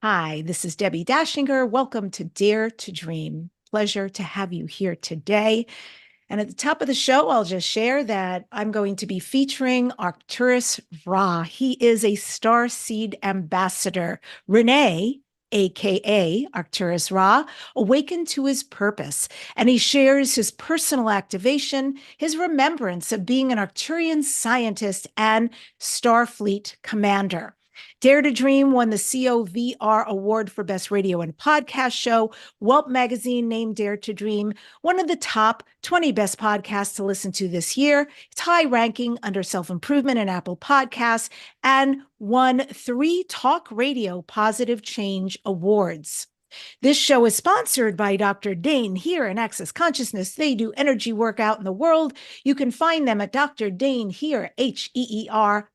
Hi, this is Debbi Dachinger. Welcome to Dare to Dream. Pleasure to have you here today. And at the top of the show, I'll just share that I'm going to be featuring Arcturus Ra. He is a star seed ambassador. Renee, aka Arcturus Ra, awakened to his purpose, and he shares his personal activation, his remembrance of being an Arcturian scientist and Starfleet commander. Dare to Dream won the COVR Award for Best Radio and Podcast Show. Whelp Magazine named Dare to Dream one of the top 20 best podcasts to listen to this year. It's high ranking under self-improvement in Apple Podcasts and won 3 Talk Radio Positive Change Awards. This show is sponsored by Dr. Dane here in Access Consciousness. They do energy work out in the world. You can find them at Dr. Dane here, HEER.com.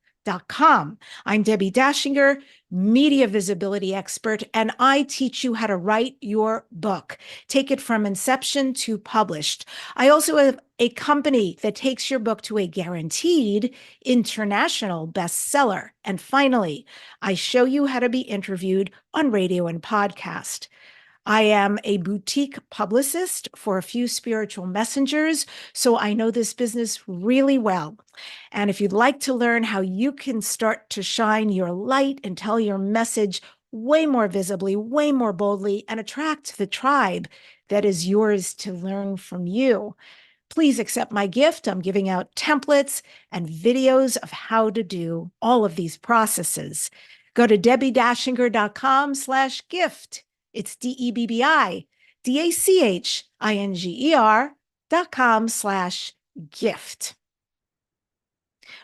I'm Debbi Dachinger, media visibility expert, and I teach you how to write your book. Take it from inception to published. I also have a company that takes your book to a guaranteed international bestseller. And finally, I show you how to be interviewed on radio and podcast. I am a boutique publicist for a few spiritual messengers, so I know this business really well. And if you'd like to learn how you can start to shine your light and tell your message way more visibly, way more boldly, and attract the tribe that is yours to learn from you, please accept my gift. I'm giving out templates and videos of how to do all of these processes. Go to DebbiDachinger.com/gift. It's DebbiDachinger.com/gift.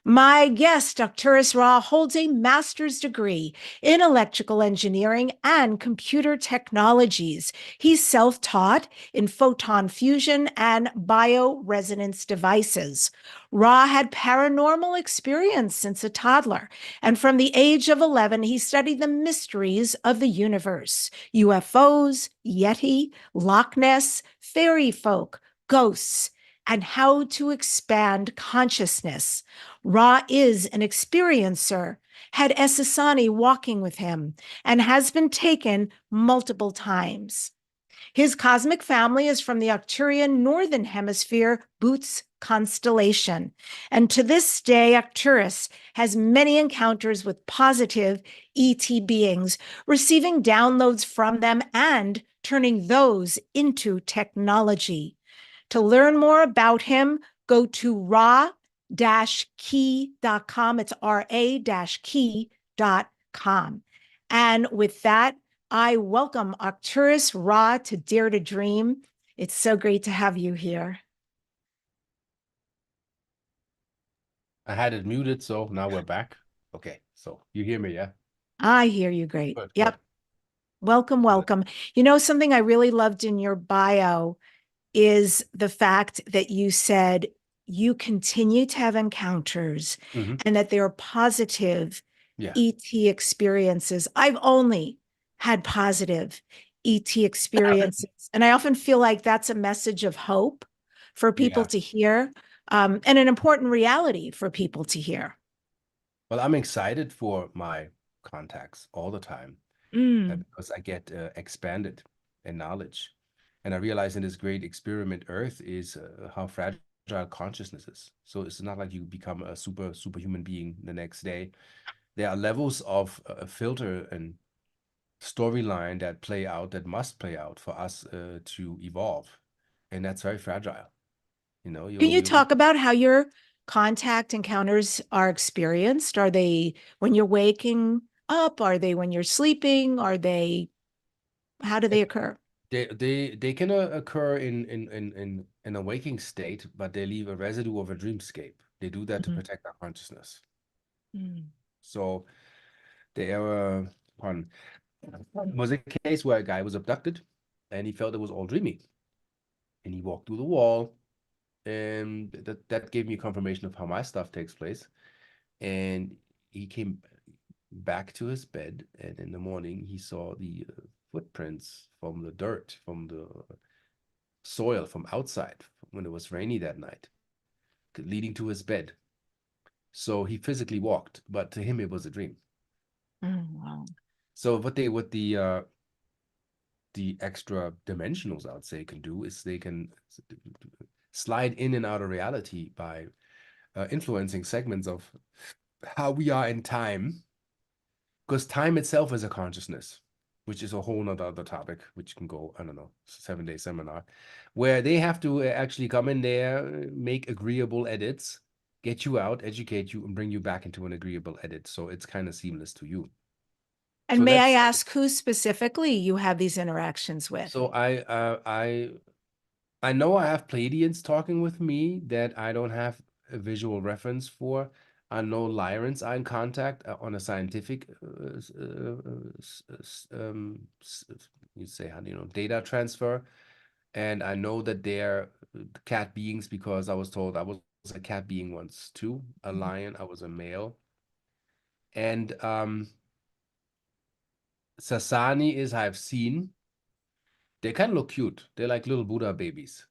My guest, Arcturus Ra, holds a master's degree in electrical engineering and computer technologies. He's self-taught in photon fusion and bioresonance devices. Ra had paranormal experience since a toddler, and from the age of 11, he studied the mysteries of the universe: UFOs, Yeti, Loch Ness, fairy folk, ghosts, and how to expand consciousness. Ra is an experiencer, had Essassani walking with him, and has been taken multiple times. His cosmic family is from the Arcturian Northern Hemisphere Boots constellation. And to this day, Arcturus has many encounters with positive ET beings, receiving downloads from them and turning those into technology. To learn more about him, go to ra-key.com. It's ra-key.com. And with that, I welcome Arcturus Ra to Dare to Dream. It's so great to have you here. I had it muted, so now we're back. Okay, so you hear me, yeah? I hear you great. Good, Yep. good. Welcome, welcome. You know, something I really loved in your bio is the fact that you said you continue to have encounters and that they are positive ET experiences. I've only had positive ET experiences. And I often feel like that's a message of hope for people to hear, and an important reality for people to hear. Well, I'm excited for my contacts all the time because I get expanded in knowledge. And I realize in this great experiment, Earth is how fragile consciousness is. So it's not like you become a superhuman being the next day. There are levels of filter and storyline that play out, that must play out for us to evolve. And that's very fragile. You know, Can you talk about how your contact encounters are experienced? Are they when you're waking up? Are they when you're sleeping? How do they occur? They can occur in a waking state, but they leave a residue of a dreamscape. They do that to protect our consciousness. So there was a case where a guy was abducted and he felt it was all dreamy. And he walked through the wall, and that gave me confirmation of how my stuff takes place. And he came back to his bed, and in the morning he saw the footprints from the dirt, from the soil, from outside when it was rainy that night, leading to his bed. So he physically walked, but to him it was a dream. Oh, wow. So what the extra dimensionals, I would say, can do is they can slide in and out of reality by influencing segments of how we are in time, because time itself is a consciousness, which is a whole nother other topic, which can go, I don't know, 7-day seminar, where they have to actually come in there, make agreeable edits, get you out, educate you, and bring you back into an agreeable edit. So it's kind of seamless to you. And So may I that's ask who specifically you have these interactions with? so I know I have Pleiadians talking with me that I don't have a visual reference for. I know Lyrans are in contact on a scientific, you say, how do you know, data transfer. And I know that they're cat beings because I was told I was a cat being once too, a lion. I was a male. And Sasani is I've seen. They kind of look cute. They're like little Buddha babies.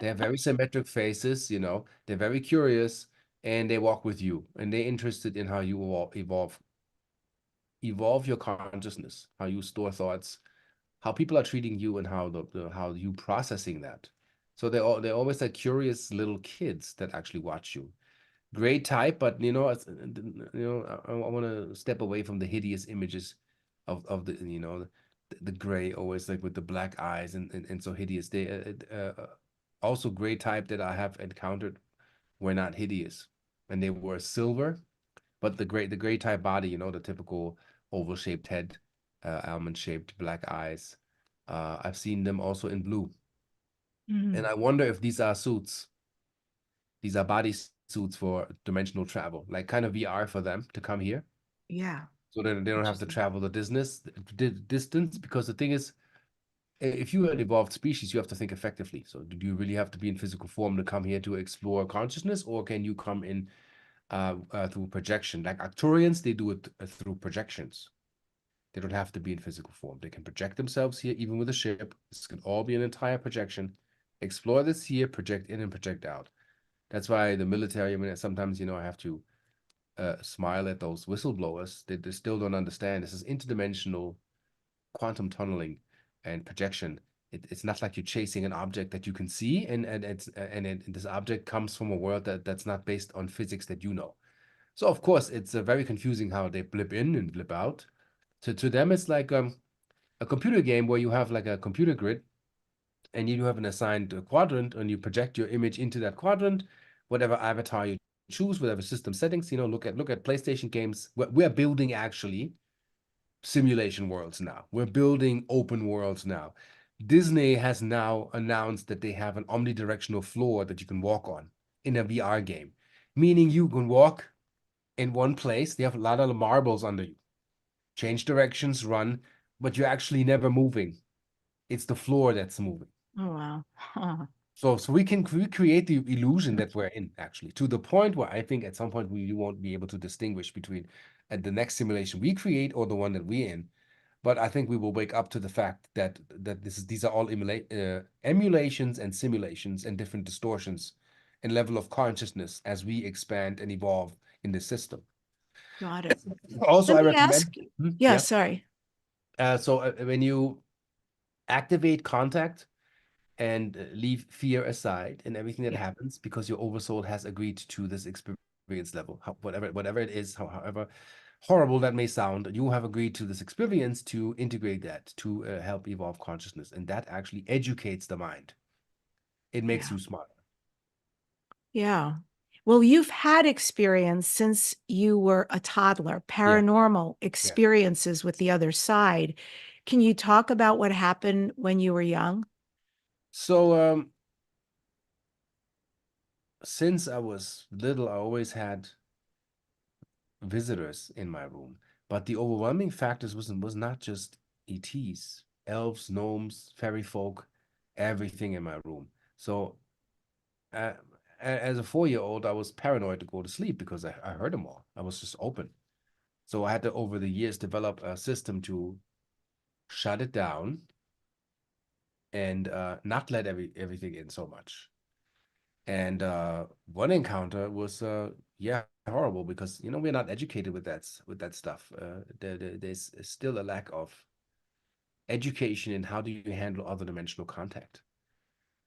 They have very symmetric faces, you know. They're very curious and they walk with you and they're interested in how you evolve your consciousness, how you store thoughts, how people are treating you and how how you processing that. So they're always like curious little kids that actually watch you. Great type, but you know, I want to step away from the hideous images of the the gray always like with the black eyes and so hideous. They also gray type that I have encountered were not hideous, and they were silver, but the gray type body, you know, the typical oval shaped head, almond shaped black eyes. I've seen them also in blue, and I wonder if these are suits. These are body suits for dimensional travel, like kind of VR for them to come here. Yeah. So that they don't have to Interesting. travel the distance. Because the thing is, if you are an evolved species, you have to think effectively. So do you really have to be in physical form to come here to explore consciousness, or can you come in through projection? Like Arcturians, they do it through projections. They don't have to be in physical form. They can project themselves here, even with a ship. This can all be an entire projection. Explore this here, project in and project out. That's why the military, I mean, sometimes, you know, I have to smile at those whistleblowers. They still don't understand. This is interdimensional quantum tunneling and projection. It's not like you're chasing an object that you can see, and this object comes from a world that's not based on physics that you know. So of course, it's very confusing how they blip in and blip out. To them, it's like a computer game where you have like a computer grid and you have an assigned quadrant and you project your image into that quadrant, whatever avatar you choose, whatever system settings, you know, look at PlayStation games. We're building actually simulation worlds now. We're building open worlds now. Disney has now announced that they have an omnidirectional floor that you can walk on in a VR game, meaning you can walk in one place. They have a lot of marbles under you. Change directions, run, but you're actually never moving. It's the floor that's moving. Oh, wow. Huh. So we can recreate the illusion that we're in, actually, to the point where I think at some point we won't be able to distinguish between the next simulation we create or the one that we're in. But I think we will wake up to the fact that these are all emulations and simulations and different distortions and level of consciousness as we expand and evolve in the system. Got it. Also, Let I me ask. recommend, Yeah, yeah. sorry. So when you activate contact and leave fear aside and everything that Yeah. happens because your oversoul has agreed to this experience level, whatever it is, however horrible that may sound, you have agreed to this experience to integrate that to help evolve consciousness, and that actually educates the mind. It makes Yeah. you smarter. Yeah. Well, you've had experience since you were a toddler, Yeah, paranormal yeah. experiences with the other side. Can you talk about what happened when you were young? So since I was little, I always had visitors in my room, but the overwhelming factors was not just ETs, elves, gnomes, fairy folk, everything in my room. So uh, as a 4-year-old, I was paranoid to go to sleep because I heard them all. I was just open. So I had to, over the years, develop a system to shut it down and not let everything in so much. And one encounter was, yeah, horrible because, you know, we're not educated with that stuff. There's still a lack of education in how do you handle other dimensional contact,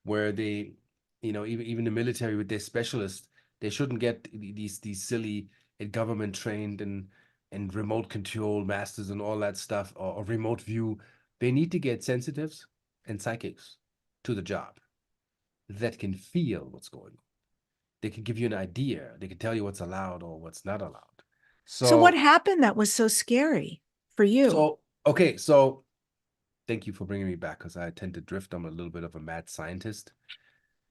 where they, you know, even the military with their specialists, they shouldn't get these silly government trained and remote control masters and all that stuff, or remote view. They need to get sensitives and psychics to the job that can feel what's going on. They can give you an idea. They can tell you what's allowed or what's not allowed. So what So, happened that was so scary for you? okay, so thank you for bringing me back because I tend to drift. I'm a little bit of a mad scientist.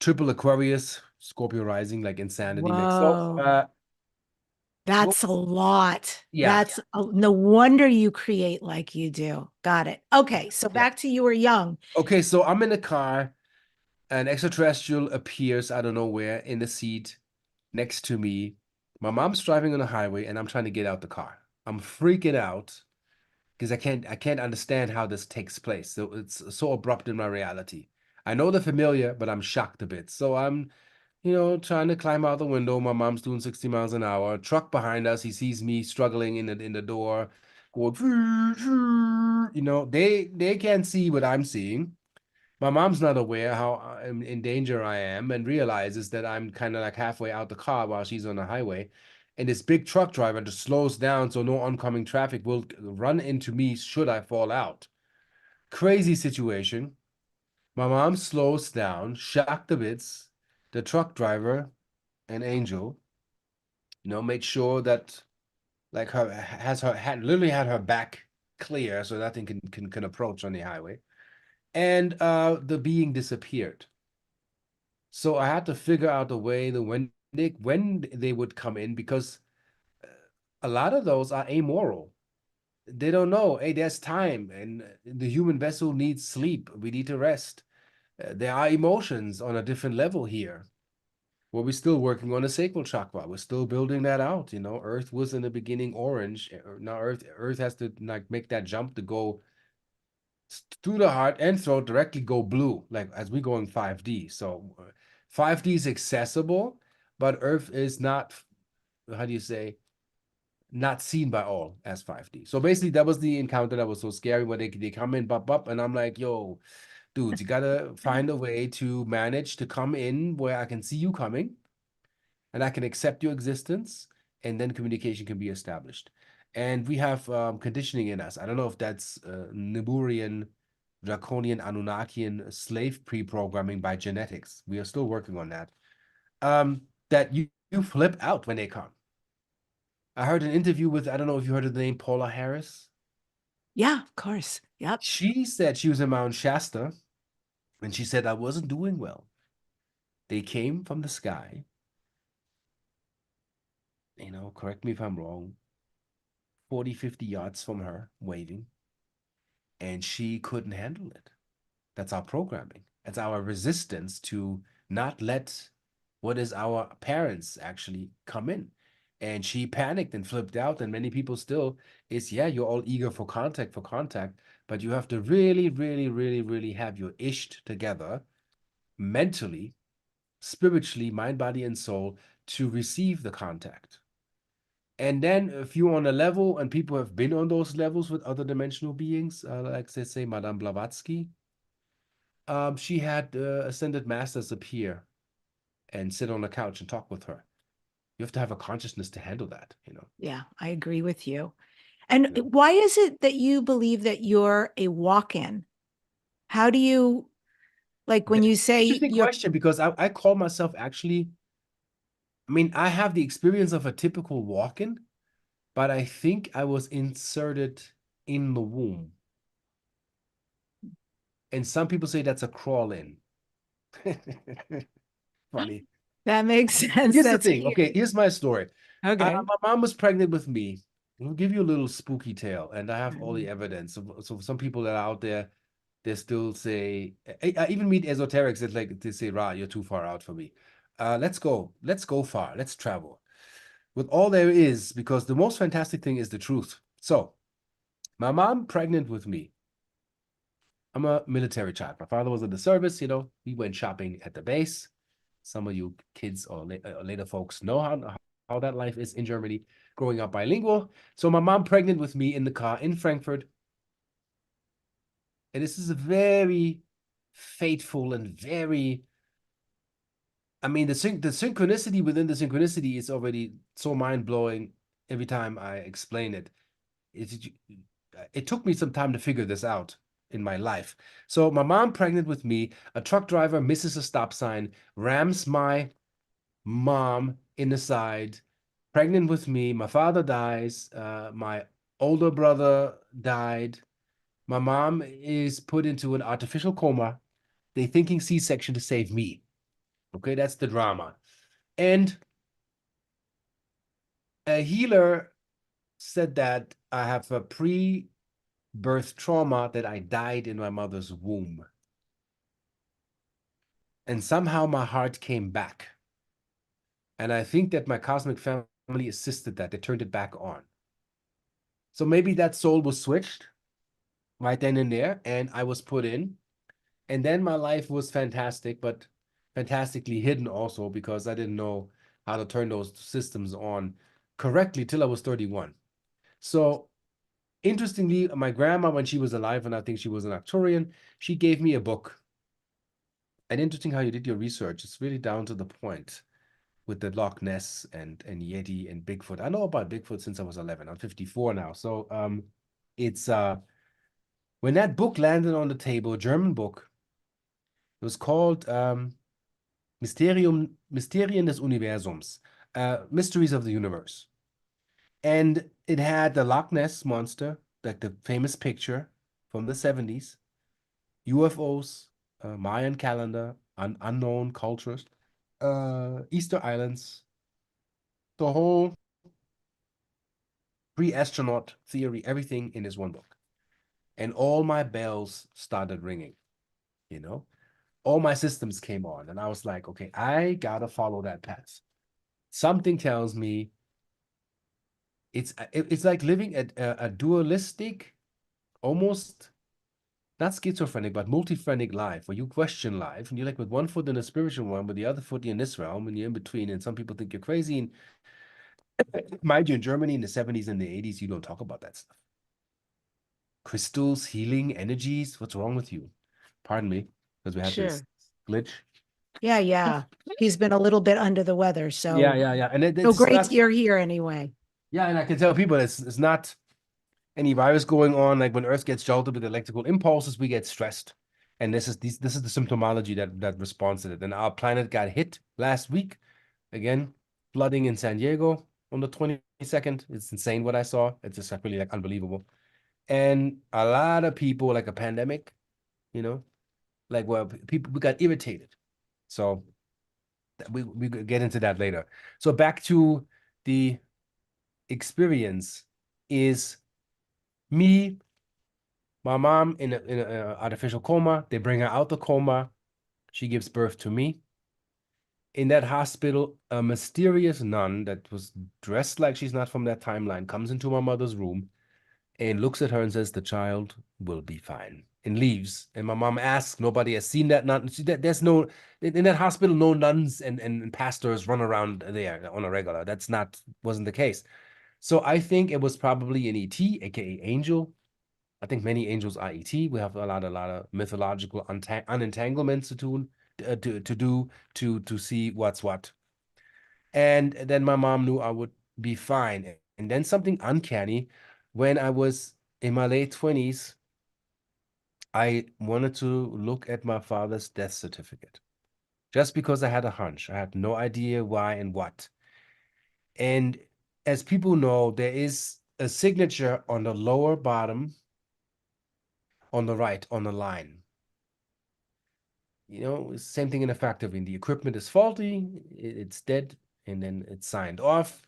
Triple Aquarius, Scorpio rising, like insanity mix. So, Whoa, well, that's a lot. yeah, No wonder you create like you do. Got it. Okay, so yeah. back to you were young. Okay, so I'm in a car. An extraterrestrial appears out of nowhere in the seat next to me. My mom's driving on the highway, and I'm trying to get out the car. I'm freaking out because I can't understand how this takes place. So it's so abrupt in my reality. I know the familiar, but I'm shocked a bit. So I'm, you know, trying to climb out the window. My mom's doing 60 miles an hour. Truck behind us. He sees me struggling in the door, going, you know, they can't see what I'm seeing. My mom's not aware how in danger I am and realizes that I'm kind of like halfway out the car while she's on the highway. And this big truck driver just slows down so no oncoming traffic will run into me should I fall out. Crazy situation. My mom slows down, shocked a bits. The truck driver, an angel, you know, made sure that like her has her had literally had her back clear so nothing can approach on the highway. And the being disappeared. So I had to figure out a way that when they would come in because a lot of those are amoral. They don't know, hey, there's time and the human vessel needs sleep. We need to rest. There are emotions on a different level here. Well, we're still working on a sacral chakra. We're still building that out. You know, Earth was in the beginning orange. Now Earth has to like make that jump to go through the heart and throat directly go blue, like as we go in 5D. So 5D is accessible, but Earth is not, how do you say, not seen by all as 5D. So basically, that was the encounter that was so scary where they come in, bop, bop, and I'm like, yo, dudes, you gotta find a way to manage to come in where I can see you coming and I can accept your existence, and then communication can be established. And we have conditioning in us. I don't know if that's Niburian, Draconian, Anunnakian slave pre-programming by genetics. We are still working on that. That you flip out when they come. I heard an interview with, I don't know if you heard of the name Paula Harris. Yeah, of course. Yep. She said she was in Mount Shasta, and she said I wasn't doing well. They came from the sky, you know, correct me if I'm wrong, 40, 50 yards from her, waving, and she couldn't handle it. That's our programming. That's our resistance to not let what is our parents actually come in. And she panicked and flipped out. And many people still is, yeah, you're all eager for contact, but you have to really, really, really, really have your ish together mentally, spiritually, mind, body, and soul to receive the contact. And then if you're on a level and people have been on those levels with other dimensional beings, like let's say Madame Blavatsky, she had ascended masters appear and sit on the couch and talk with her. You have to have a consciousness to handle that, you know. Yeah, I agree with you. And Yeah. why is it that you believe that you're a walk-in? How do you like when That's you an say interesting you're, question because I call myself actually, I mean, I have the experience of a typical walk-in, but I think I was inserted in the womb. And some people say that's a crawl-in. Funny. that makes sense. Here's the That's thing. cute. Okay, here's my story. Okay. My mom was pregnant with me. I'll give you a little spooky tale, and I have all the Mhm. evidence. So some people that are out there, they still say, I even meet esoterics that like they say, "Ra, you're too far out for me. Let's go far, let's travel." With all there is, because the most fantastic thing is the truth. So my mom pregnant with me. I'm a military child. My father was in the service, you know, we went shopping at the base. Some of you kids or later folks know how how that life is in Germany, growing up bilingual. So my mom pregnant with me in the car in Frankfurt. And this is a very fateful and very, I mean, the synchronicity within the synchronicity is already so mind-blowing every time I explain it. It took me some time to figure this out in my life. So my mom pregnant with me, a truck driver misses a stop sign, rams my mom in the side, pregnant with me. My father dies. My older brother died. My mom is put into an artificial coma. They thinking C-section to save me. Okay, that's the drama. And a healer said that I have a pre-birth trauma, that I died in my mother's womb. And somehow my heart came back. And I think that my cosmic family assisted that. They turned it back on. So maybe that soul was switched right then and there, and I was put in. And then my life was fantastic, but fantastically hidden also, because I didn't know how to turn those systems on correctly till I was 31. So interestingly, my grandma, when she was alive, and I think she was an Arcturian, she gave me a book. And interesting how you did your research. It's really down to the point with the Loch Ness and Yeti and Bigfoot. I know about Bigfoot since I was 11. I'm 54 now. So it's when that book landed on the table, a German book, it was called Mysterien des Universums, Mysteries of the Universe. And it had the Loch Ness monster, like the famous picture from the 70s, UFOs, Mayan calendar, unknown cultures, Easter Islands, the whole pre-astronaut theory, everything in this one book. And all my bells started ringing, you know? All my systems came on, and I was like, okay, I gotta follow that path. Something tells me it's like living a dualistic, almost not schizophrenic, but multiphrenic life, where you question life, and you're like with one foot in the spiritual realm, with the other foot in this realm, and you're in between, and some people think you're crazy. And mind you, in Germany in the 70s and the 80s, you don't talk about that stuff. Crystals, healing, energies, what's wrong with you? Pardon me, because we had this glitch. Yeah. He's been a little bit under the weather, so Yeah. And no it's great not, you're here anyway. yeah, and I can tell people it's not any virus going on. Like when Earth gets jolted with electrical impulses, we get stressed. And this is the symptomology that responds to it. And our planet got hit last week. Again, flooding in San Diego on the 22nd. It's insane what I saw. It's just really like unbelievable. And a lot of people, like a pandemic, you know, like well, people, we got irritated. So we get into that later. So back to the experience is me, my mom in a artificial coma. They bring her out the coma. She gives birth to me. In that hospital, a mysterious nun that was dressed like she's not from that timeline comes into my mother's room and looks at her and says, the child will be fine, and leaves. And my mom asks, nobody has seen that nun. There's no, in that hospital, no nuns and pastors run around there on a regular. Wasn't the case. So I think it was probably an ET, aka angel. I think many angels are ET. We have a lot of mythological unentanglements to see what's what. And then my mom knew I would be fine. And then something uncanny, when I was in my late 20s, I wanted to look at my father's death certificate just because I had a hunch. I had no idea why and what. And as people know, there is a signature on the lower bottom on the right on the line. You know, same thing in a factory. The equipment is faulty, it's dead, and then it's signed off,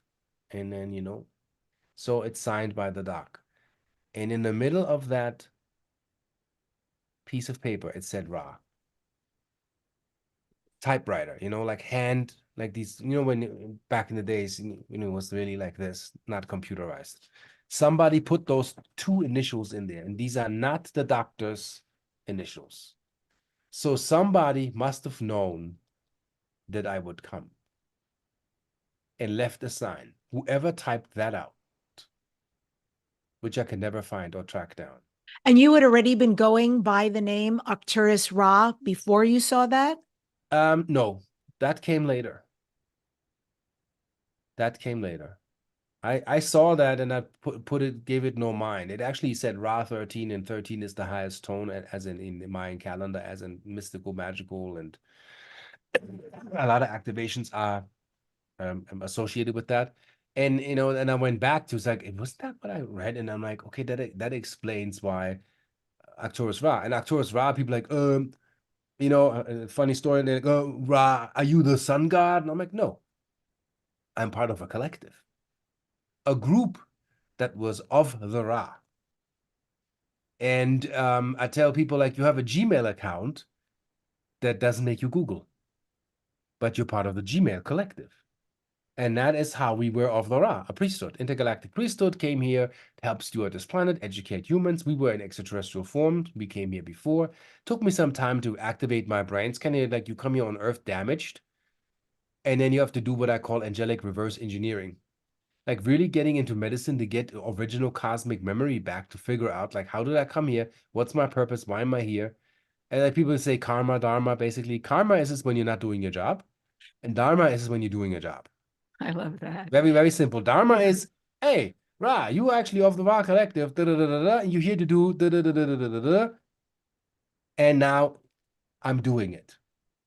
and then, you know, so it's signed by the doc. And in the middle of that piece of paper, it said Ra. Typewriter, you know, like hand, like these, you know, when back in the days, you know, it was really like this, not computerized. Somebody put those two initials in there, and these are not the doctor's initials. So somebody must have known that I would come. and left a sign. Whoever typed that out, which I could never find or track down. And you had already been going by the name Arcturus Ra before you saw that? No, that came later. That came later. I saw that and I gave it no mind. It actually said Ra 13, and 13 is the highest tone as in the Mayan calendar, as in mystical, magical, and a lot of activations are associated with that. And and I went back to, it's like, wasn't that what I read? And I'm like, okay, that explains why Arcturus Ra. And Arcturus Ra, people like, a funny story, and they go, Ra, are you the sun god? And I'm like, no, I'm part of a collective, a group that was of the Ra. And I tell people, like, you have a Gmail account that doesn't make you Google, but you're part of the Gmail collective. And that is how we were of the Ra, a priesthood. Intergalactic priesthood came here to help steward this planet, educate humans. We were in extraterrestrial form. We came here before. Took me some time to activate my brains. Kind of like you come here on Earth damaged, and then you have to do what I call angelic reverse engineering. Like really getting into medicine to get original cosmic memory back, to figure out, like, how did I come here? What's my purpose? Why am I here? And like people say karma, dharma, basically. Karma is when you're not doing your job, and dharma is when you're doing a job. I love that. Very, very simple. Dharma is, hey, Ra, you are actually of the Ra collective, da, da, da, da, da, and you're here to do da, da, da, da, da, da, da, da, and now I'm doing it.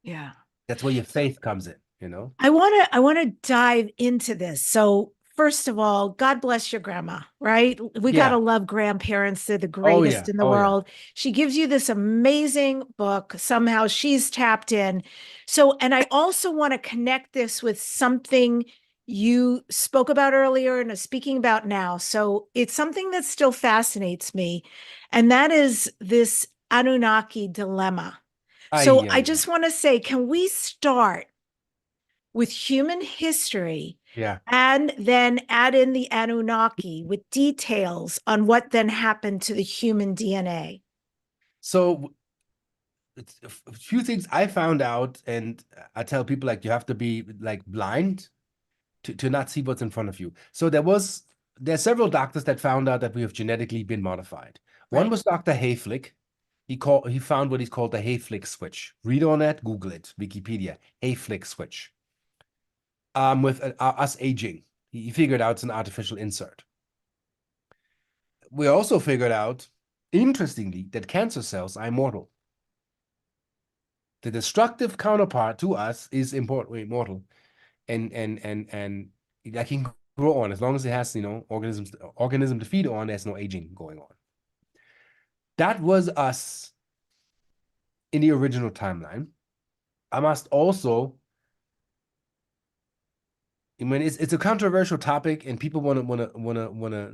Yeah. That's where your faith comes in, you know? I want to dive into this. So, first of all, God bless your grandma, right? We got to Yeah. love grandparents. They're the Oh, greatest yeah. in the Oh, yeah. world. She gives you this amazing book. Somehow she's tapped in. So, and I also want to connect this with something you spoke about earlier and are speaking about now. So, it's something that still fascinates me, and that is this Anunnaki dilemma. So, Ay, I ay, ay. just want to say, can we start with human history Yeah. and then add in the Anunnaki with details on what then happened to the human DNA? So it's a few things I found out, and I tell people, like, you have to be like blind to not see what's in front of you. So there are several doctors that found out that we have genetically been modified. One Right. was Dr. Hayflick. He found what he's called the Hayflick switch. Read on that, Google it, Wikipedia, Hayflick switch. With us aging, he figured out it's an artificial insert. We also figured out, interestingly, that cancer cells are immortal. The destructive counterpart to us is immortal, and that can grow on as long as it has, organism to feed on. There's no aging going on. That was us in the original timeline. I must also, I mean, it's a controversial topic, and people wanna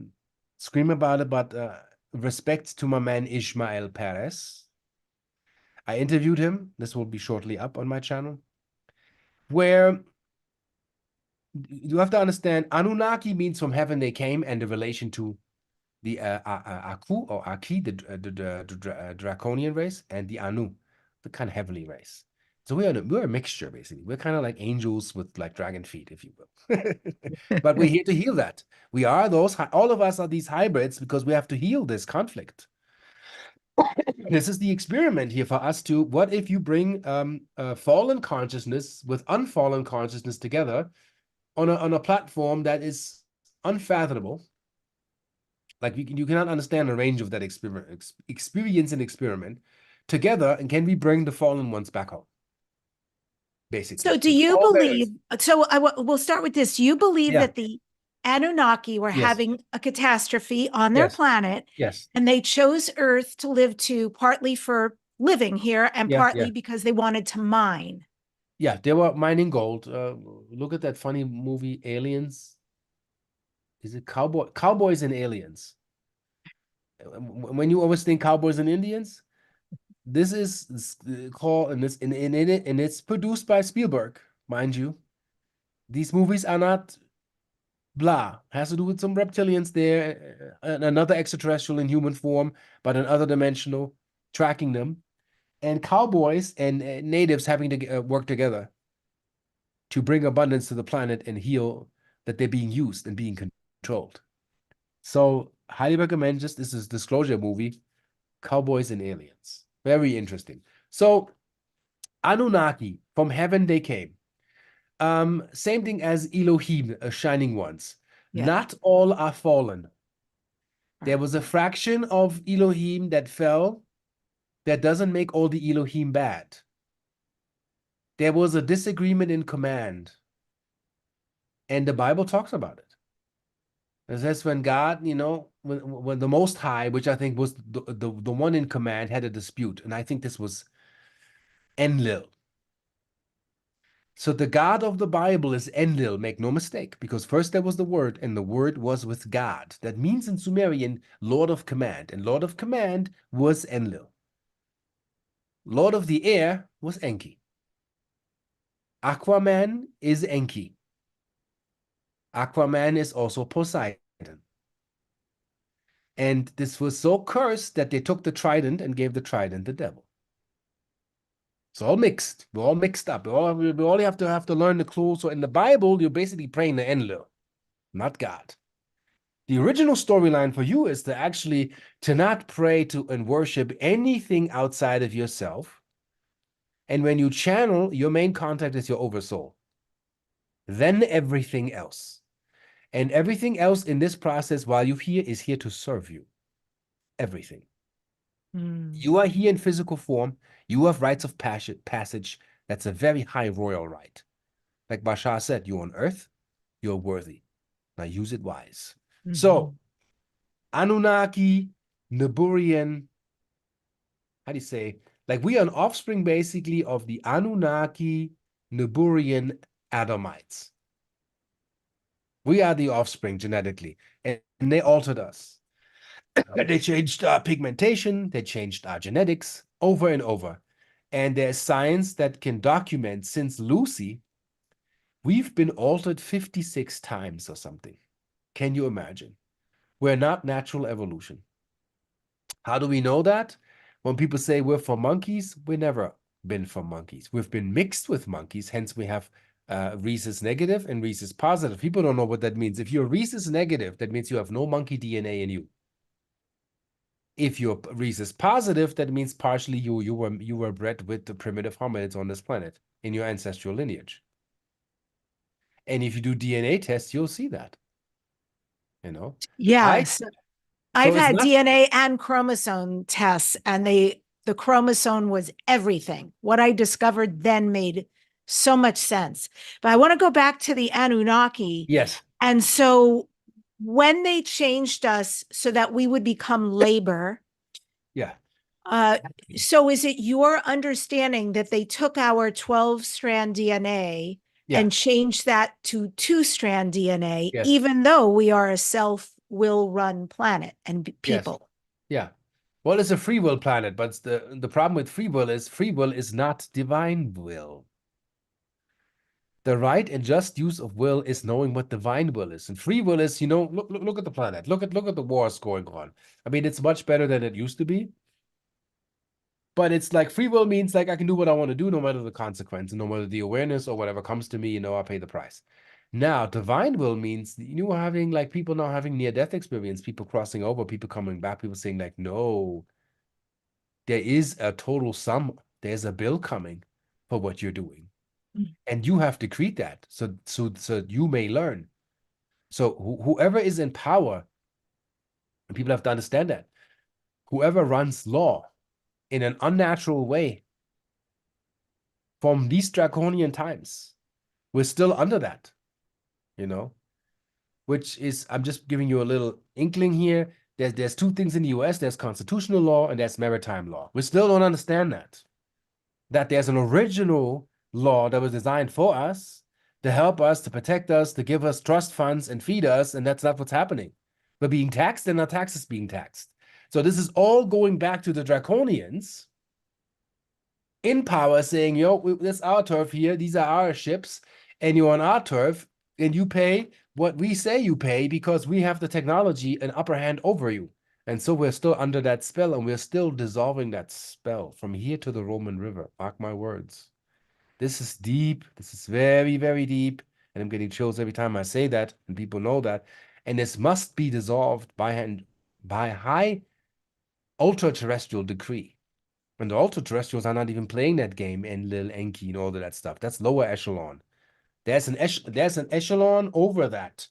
scream about it, but respect to my man Ishmael Perez. I interviewed him. This will be shortly up on my channel. Where you have to understand, Anunnaki means from heaven they came, and the relation to the Aku or Aki, the draconian race, and the Anu, the kind of heavenly race. So we're a mixture, basically. We're kind of like angels with like dragon feet, if you will. But we're here to heal that. We are all of us are these hybrids because we have to heal this conflict. This is the experiment here for us to, what if you bring fallen consciousness with unfallen consciousness together on a platform that is unfathomable? Like you cannot understand the range of that experience and experiment together, and can we bring the fallen ones back home? So, Basically, do it's you all there believe? is. So, we'll start with this. Do you believe Yeah. that the Anunnaki were Yes. having a catastrophe on their Yes. planet, Yes. and they chose Earth to live to, partly for living here and Yeah. Yeah. partly because they wanted to mine? Yeah. They were mining gold. Look at that funny movie, Aliens. Is it Cowboys and Aliens? When you always think cowboys and Indians, this is called, and it's produced by Spielberg, mind you. These movies are not blah. Has to do with some reptilians there, another extraterrestrial in human form, but an other dimensional, tracking them, and cowboys and natives having to work together. to bring abundance to the planet and heal, that they're being used and being controlled. So highly recommend. Just this is disclosure movie, Cowboys and Aliens. Very interesting. So Anunnaki, from heaven they came. Same thing as Elohim, shining ones. Yeah. Not all are fallen. There was a fraction of Elohim that fell. That doesn't make all the Elohim bad. There was a disagreement in command. And the Bible talks about it. It says when God, when the Most High, which I think was the one in command, had a dispute. And I think this was Enlil. So the God of the Bible is Enlil, make no mistake, because first there was the Word, and the Word was with God. That means in Sumerian, Lord of Command. And Lord of Command was Enlil. Lord of the Air was Enki. Aquaman is Enki. Aquaman is also Poseidon. And this was so cursed that they took the trident and gave the trident the devil. It's all mixed. We're all mixed up. We all have to learn the clue. So in the Bible, you're basically praying to Enlil, not God. The original storyline for you is to not pray to and worship anything outside of yourself. And when you channel, your main contact is your oversoul. Then everything else. And everything else in this process while you're here is here to serve you. Everything. You are here in physical form. You have rites of passage. That's a very high royal right. Like Bashar said, you're on earth, you're worthy. Now use it wise. So, Anunnaki, Naburian, how do you say? Like we are an offspring basically of the Anunnaki, Naburian Adamites. We are the offspring genetically, and they altered us. They changed our pigmentation, they changed our genetics over and over. And there's science that can document since Lucy, we've been altered 56 times or something. Can you imagine? We're not natural evolution. How do we know that? When people say we're from monkeys, we've never been from monkeys. We've been mixed with monkeys, hence we have rhesus negative and rhesus positive. People don't know what that means. If you're rhesus negative, that means you have no monkey DNA in you. If you're rhesus positive, that means partially you were bred with the primitive hominids on this planet in your ancestral lineage. And if you do DNA tests, you'll see that. Yes. I've had not DNA and chromosome tests, and the chromosome was everything. What I discovered then made so much sense. But I want to go back to the Anunnaki. Yes. And so when they changed us so that we would become labor. Yeah. So is it your understanding that they took our 12-strand DNA and changed that to 2-strand DNA, even though we are a self-will run planet and people? Yeah. Well, it's a free will planet, but the problem with free will is not divine will. The right and just use of will is knowing what divine will is. And free will is, look at the planet. Look at the wars going on. I mean, it's much better than it used to be. But it's like free will means like I can do what I want to do no matter the consequence, no matter the awareness or whatever comes to me, I pay the price. Now, divine will means having like people now having near-death experience, people crossing over, people coming back, people saying like, no, there is a total sum, there's a bill coming for what you're doing. And you have to treat that so you may learn. So whoever is in power, and people have to understand that, whoever runs law in an unnatural way from these draconian times, we're still under that, which is, I'm just giving you a little inkling here. There's two things in the US, there's constitutional law and there's maritime law. We still don't understand that there's an original law that was designed for us to help us, to protect us, to give us trust funds and feed us, and that's not what's happening. We're being taxed and our taxes being taxed. So this is all going back to the draconians in power saying, this is our turf here, these are our ships, and you're on our turf, and you pay what we say you pay because we have the technology and upper hand over you. And so we're still under that spell, and we're still dissolving that spell from here to the Roman River. Mark my words. This is deep. This is very, very deep. And I'm getting chills every time I say that, and people know that. And this must be dissolved by high ultra-terrestrial decree. And the ultra-terrestrials are not even playing that game and Lil Enki and all of that stuff. That's lower echelon. There's an echelon over that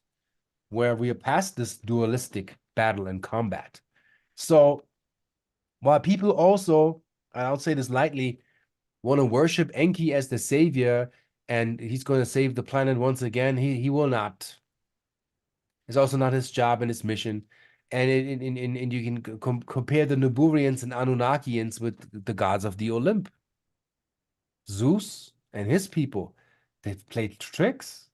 where we are past this dualistic battle and combat. So while people also, I'll say this lightly, want to worship Enki as the savior and he's going to save the planet once again, he will not. It's also not his job and his mission. And you can compare the Nuburians and Anunnakians with the gods of the Olymp. Zeus and his people, they've played tricks.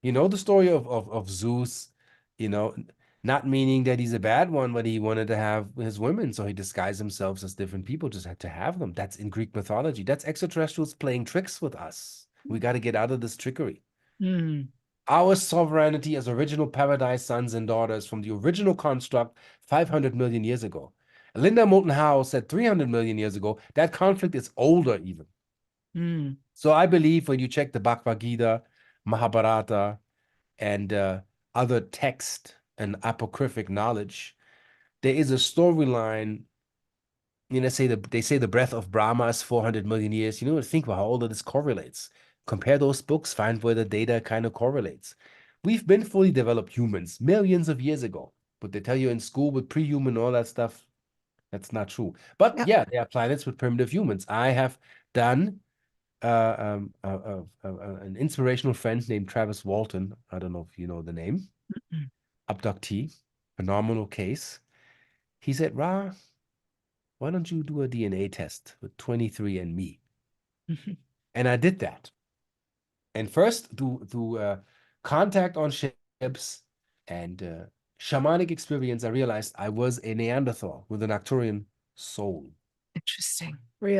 You know the story of Zeus, you know, not meaning that he's a bad one, but he wanted to have his women, so he disguised himself as different people, just had to have them. That's in Greek mythology. That's extraterrestrials playing tricks with us. We got to get out of this trickery. Mm. Our sovereignty as original paradise sons and daughters from the original construct 500 million years ago. Linda Moulton Howe said 300 million years ago. That conflict is older even. Mm. So I believe when you check the Bhagavad Gita, Mahabharata, and other text and apocryphic knowledge, there is a storyline. You know, they say the breath of Brahma is 400 million years. You know, think about how all of this correlates. Compare those books, find where the data kind of correlates. We've been fully developed humans millions of years ago, but they tell you in school with pre-human all that stuff, that's not true. But Yep. yeah, there are planets with primitive humans. I have done an inspirational friend named Travis Walton. I don't know if you know the name. Mm-mm. Abductee, phenomenal case. He said, Ra, why don't you do a DNA test with 23andMe? Mhm. And I did that. And first, through contact on ships and shamanic experience, I realized I was a Neanderthal with an Arcturian soul. Interesting.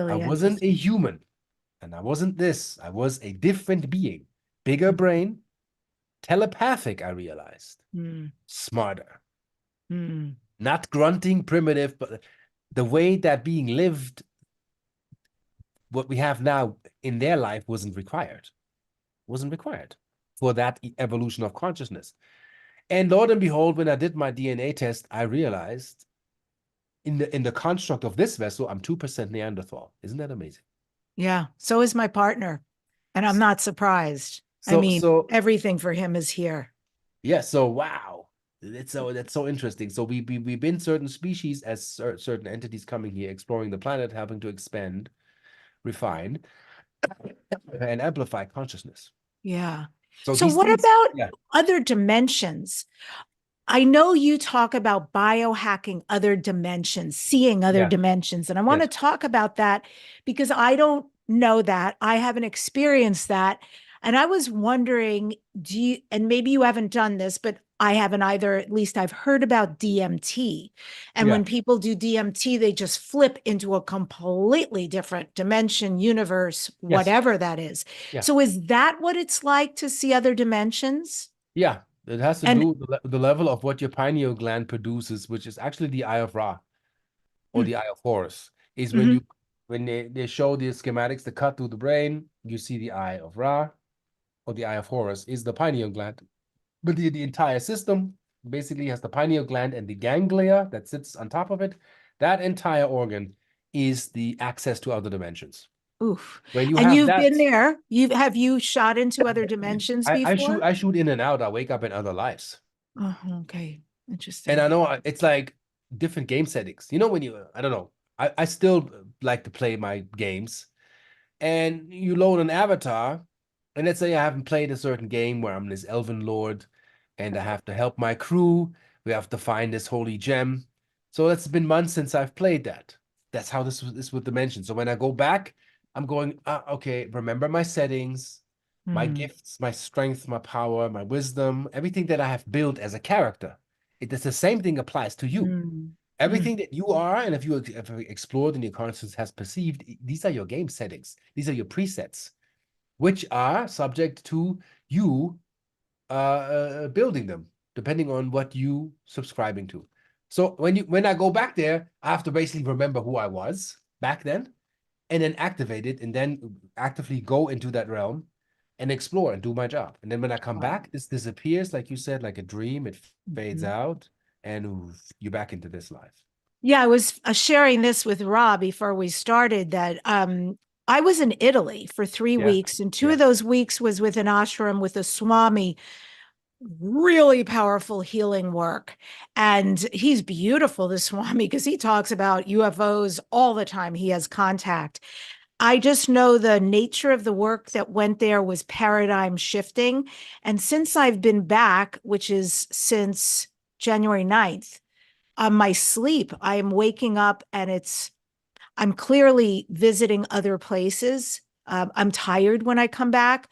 I Really wasn't a interesting. human, and I wasn't this. I was a different being, bigger brain, telepathic, I realized, Mm. smarter, Mm. not grunting, primitive, but the way that being lived, what we have now in their life wasn't required for that evolution of consciousness. And Lord and behold, when I did my DNA test, I realized in the construct of this vessel, I'm 2% Neanderthal. Isn't that amazing? Yeah. So is my partner. And I'm not surprised. I So mean, so everything for him is here. yeah, so wow. That's so interesting. So we've been certain species as certain entities coming here, exploring the planet, helping to expand, refine, and amplify consciousness. Yeah. So So these what things, about yeah, other dimensions? I know you talk about biohacking other dimensions, seeing other yeah, dimensions. And I want to yes, talk about that because I don't know that. I haven't experienced that. And I was wondering, do you, and maybe you haven't done this, but I haven't either. At least I've heard about DMT. And yeah, when people do DMT, they just flip into a completely different dimension, universe, yes, whatever that is. yeah, So is that what it's like to see other dimensions? yeah. It has to And do with the level of what your pineal gland produces, which is actually the eye of Ra or hmm, the eye of Horus, is mhm, when they show the schematics, the cut through the brain, you see the eye of Ra or the eye of Horus is the pineal gland. But the entire system basically has the pineal gland and the ganglia that sits on top of it. That entire organ is the access to other dimensions. oof. When you And have you've that, been there. Have you shot into other dimensions before? I shoot in and out. I wake up in other lives. Oh, okay. And I Interesting. know it's like different game settings. You know, when you, I don't know, I still like to play my games and you load an avatar, and let's say I haven't played a certain game where I'm this elven lord and I have to help my crew. We have to find this holy gem. So it's been months since I've played that. That's how this with dimensions. So when I go back, I'm going, okay, remember my settings, my Mm, gifts, my strength, my power, my wisdom, everything that I have built as a character. It is the same thing applies to you. mm, mm, Everything that you are, and if you have explored and your consciousness has perceived, these are your game settings. These are your presets, which are subject to you building them, depending on what you subscribing to. So when I go back there, I have to basically remember who I was back then, and then activate it and then actively go into that realm and explore and do my job. And then when I come Wow. back, this disappears, like you said, like a dream. It fades Mhm. out, and oof, you're back into this life. Yeah, I was sharing this with Rob before we started that I was in Italy for three Yeah, weeks, and two yeah. of those weeks was with an ashram with a Swami, really powerful healing work. And he's beautiful, the Swami, because he talks about UFOs all the time. He has contact. I just know the nature of the work that went there was paradigm shifting. And since I've been back, which is since January 9th, on my sleep, I am waking up and I'm clearly visiting other places. I'm tired when I come back,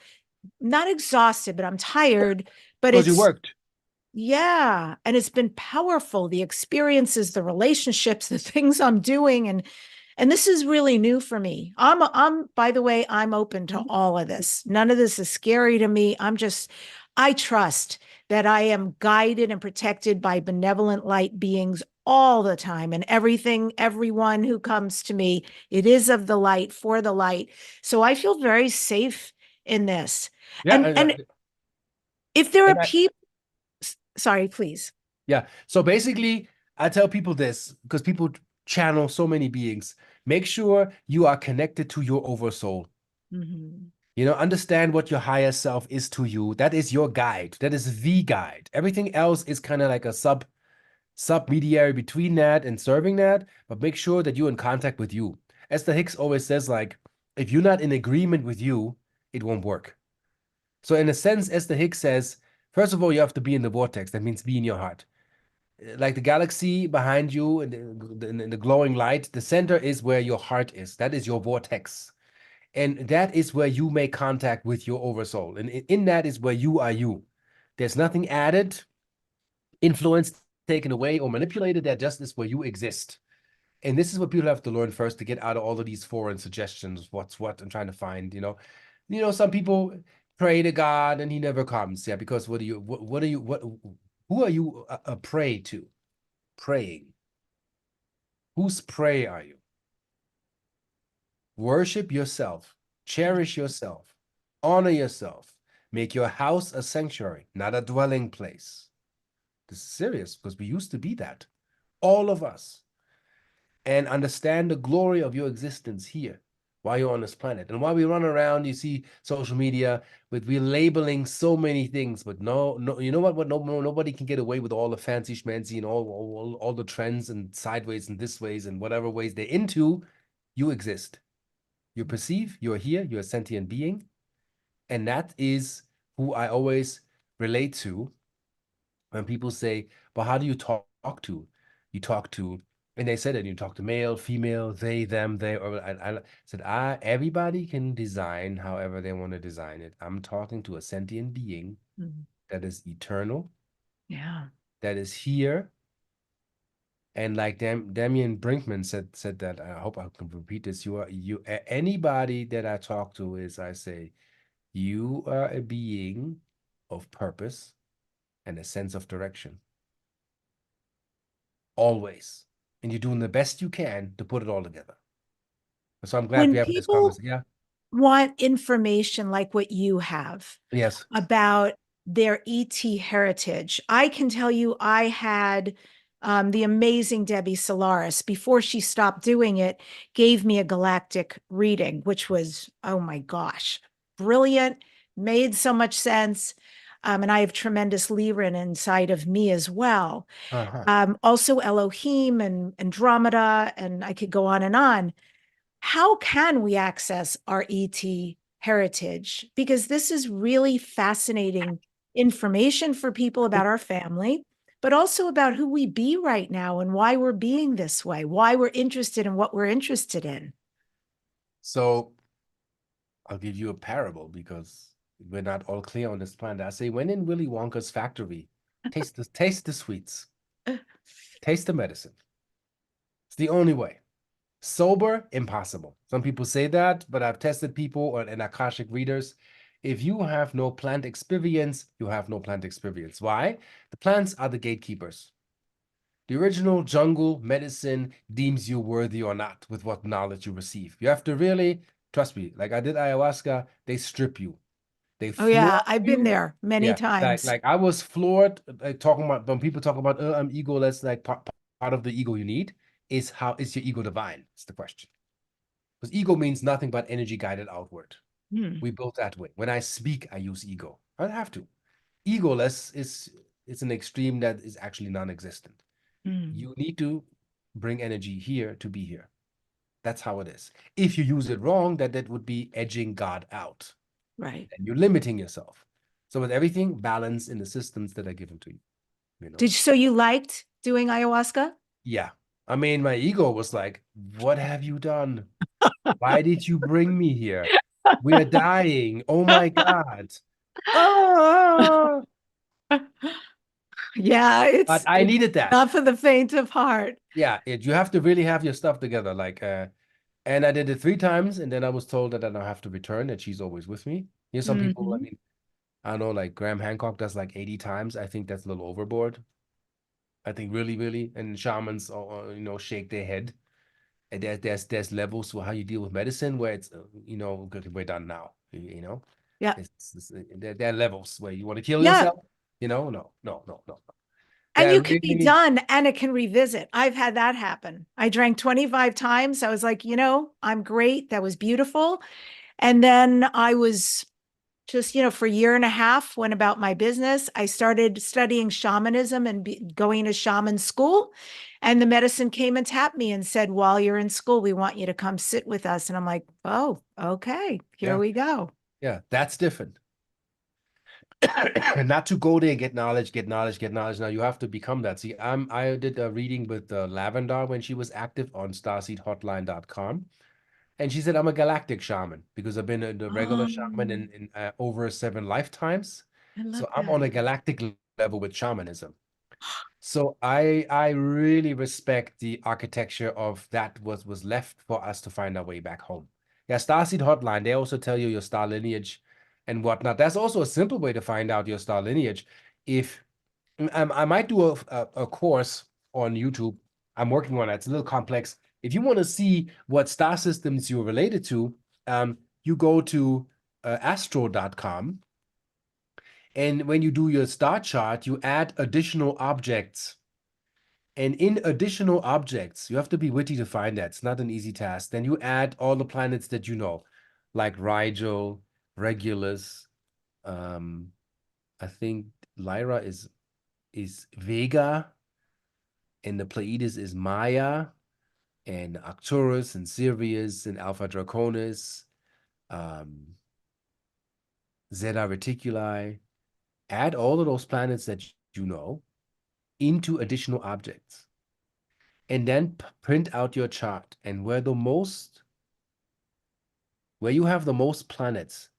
not exhausted, but I'm tired. But Because you it's worked. yeah, and it's been powerful. The experiences, the relationships, the things I'm doing, and this is really new for me. I'm by the way, I'm open to all of this. None of this is scary to me. I trust that I am guided and protected by benevolent light beings all the time, and everyone who comes to me, it is of the light for the light. So I feel very safe in this. Yeah, And if there are and people, sorry, please. yeah. So basically, I tell people this because people channel so many beings. Make sure you are connected to your oversoul. Mhm. You know, understand what your higher self is to you. That is your guide. That is the guide. Everything else is kind of like a submediary between that and serving that, but make sure that you're in contact with you. Esther Hicks always says, like, if you're not in agreement with you, it won't work. So in a sense, Esther Hicks says, first of all, you have to be in the vortex. That means be in your heart. Like the galaxy behind you in the glowing light, the center is where your heart is. That is your vortex. And that is where you make contact with your oversoul. And in that is where you are you. There's nothing added, influenced, taken away, or manipulated. That just is where you exist. And this is what people have to learn first to get out of all of these foreign suggestions, what's what, and trying to find, some people pray to God and he never comes. Yeah, because who are you a prey to? Praying. Whose prey are you? Worship yourself, cherish yourself, honor yourself, make your house a sanctuary, not a dwelling place. This is serious because we used to be that, all of us, and understand the glory of your existence here while you're on this planet. And while we run around, you see social media with we're labeling so many things, but no, you know what? Nobody can get away with all the fancy schmancy and all the trends and sideways and this ways and whatever ways they're into. You exist. You perceive, you're here, you're a sentient being. And that is who I always relate to when people say, "But how do you talk to?" You talk to, and they said that you talk to male, female, they, them, they, or I said, everybody can design however they want to design it. I'm talking to a sentient being Mhm. that is eternal, Yeah. that is here. And like Damian Brinkman said that, I hope I can repeat this. Anybody that I talk to is, I say, you are a being of purpose and a sense of direction. Always. And you're doing the best you can to put it all together. So I'm glad When we have this people conversation. Yeah. want information like what you have Yes. about their ET heritage, I can tell you I had the amazing Debbie Solaris, before she stopped doing it, gave me a galactic reading, which was, oh my gosh, brilliant, made so much sense. And I have tremendous Lyran inside of me as well. Uh-huh. Also Elohim and Andromeda, and I could go on and on. How can we access our ET heritage? Because this is really fascinating information for people about our family, but also about who we be right now and why we're being this way, why we're interested in what we're interested in. So I'll give you a parable because we're not all clear on this planet. I say, when in Willy Wonka's factory, taste the sweets, taste the medicine. It's the only way. Sober, impossible. Some people say that, but I've tested people and Akashic readers. If you have no plant experience, you have no plant experience. Why? The plants are the gatekeepers. The original jungle medicine deems you worthy or not with what knowledge you receive. You have to really, trust me, like I did ayahuasca, they strip you. They Oh floor yeah, I've been you. there many Yeah, times. like I was floored, like talking about when people talk about I'm egoless, like part of the ego you need is how is your ego divine? It's the question. Because ego means nothing but energy guided outward. Hmm. We built that way. When I speak, I use ego. I don't have to. Egoless is it's an extreme that is actually non-existent. Hmm. You need to bring energy here to be here. That's how it is. If you use it wrong, that would be edging God out. Right. And you're limiting yourself. So with everything, balance in the systems that are given to you, you know? So you liked doing ayahuasca? Yeah. I mean, my ego was like, what have you done? Why did you bring me here? We are dying. Oh my God. Ah! Yeah, But it's I it's needed that. not for the faint of heart. Yeah, you have to really have your stuff together. And I did it 3 times, and then I was told that I don't have to return, that she's always with me. Here's some people, I Hmm. mean, I don't know, like Graham Hancock does like 80 times. I think that's a little overboard. I think really, really, and shamans, shake their head. And there's levels for how you deal with medicine where it's, good, we're done now. You know, Yeah. there are levels where you want to kill Yeah. yourself. No, no, no, no, no. And They're you can be really, done and it can revisit. I've had that happen. I drank 25 times. I was like, I'm great. That was beautiful. And then I was just, for a year and a half, went about my business. I started studying shamanism and going to shaman school. And the medicine came and tapped me and said, while you're in school, we want you to come sit with us. And I'm like, oh, okay, here yeah, we go. yeah, that's different. Not to go there, get knowledge, get knowledge, get knowledge. Now you have to become that. See, I did a reading with Lavender when she was active on starseedhotline.com. And she said, I'm a galactic shaman because I've been the regular shaman Um, in over 7 lifetimes. I love So I'm that. on a galactic level with shamanism. So I really respect the architecture of that was left for us to find our way back home. Yeah, Starseed Hotline, they also tell you your star lineage and whatnot. That's also a simple way to find out your star lineage. If I might do a course on YouTube. I'm working on it. It's a little complex. If you want to see what star systems you're related to, you go to astro.com. And when you do your star chart, you add additional objects. And in additional objects, you have to be witty to find that. It's not an easy task. Then you add all the planets that you know, like Rigel, Regulus. Um, I think Lyra is Vega, and the Pleiades is Maya, and Arcturus and Sirius and Alpha Draconis, um, Zeta Reticuli. Add all of those planets that you know into additional objects, and then print out your chart. And where you have the most planets,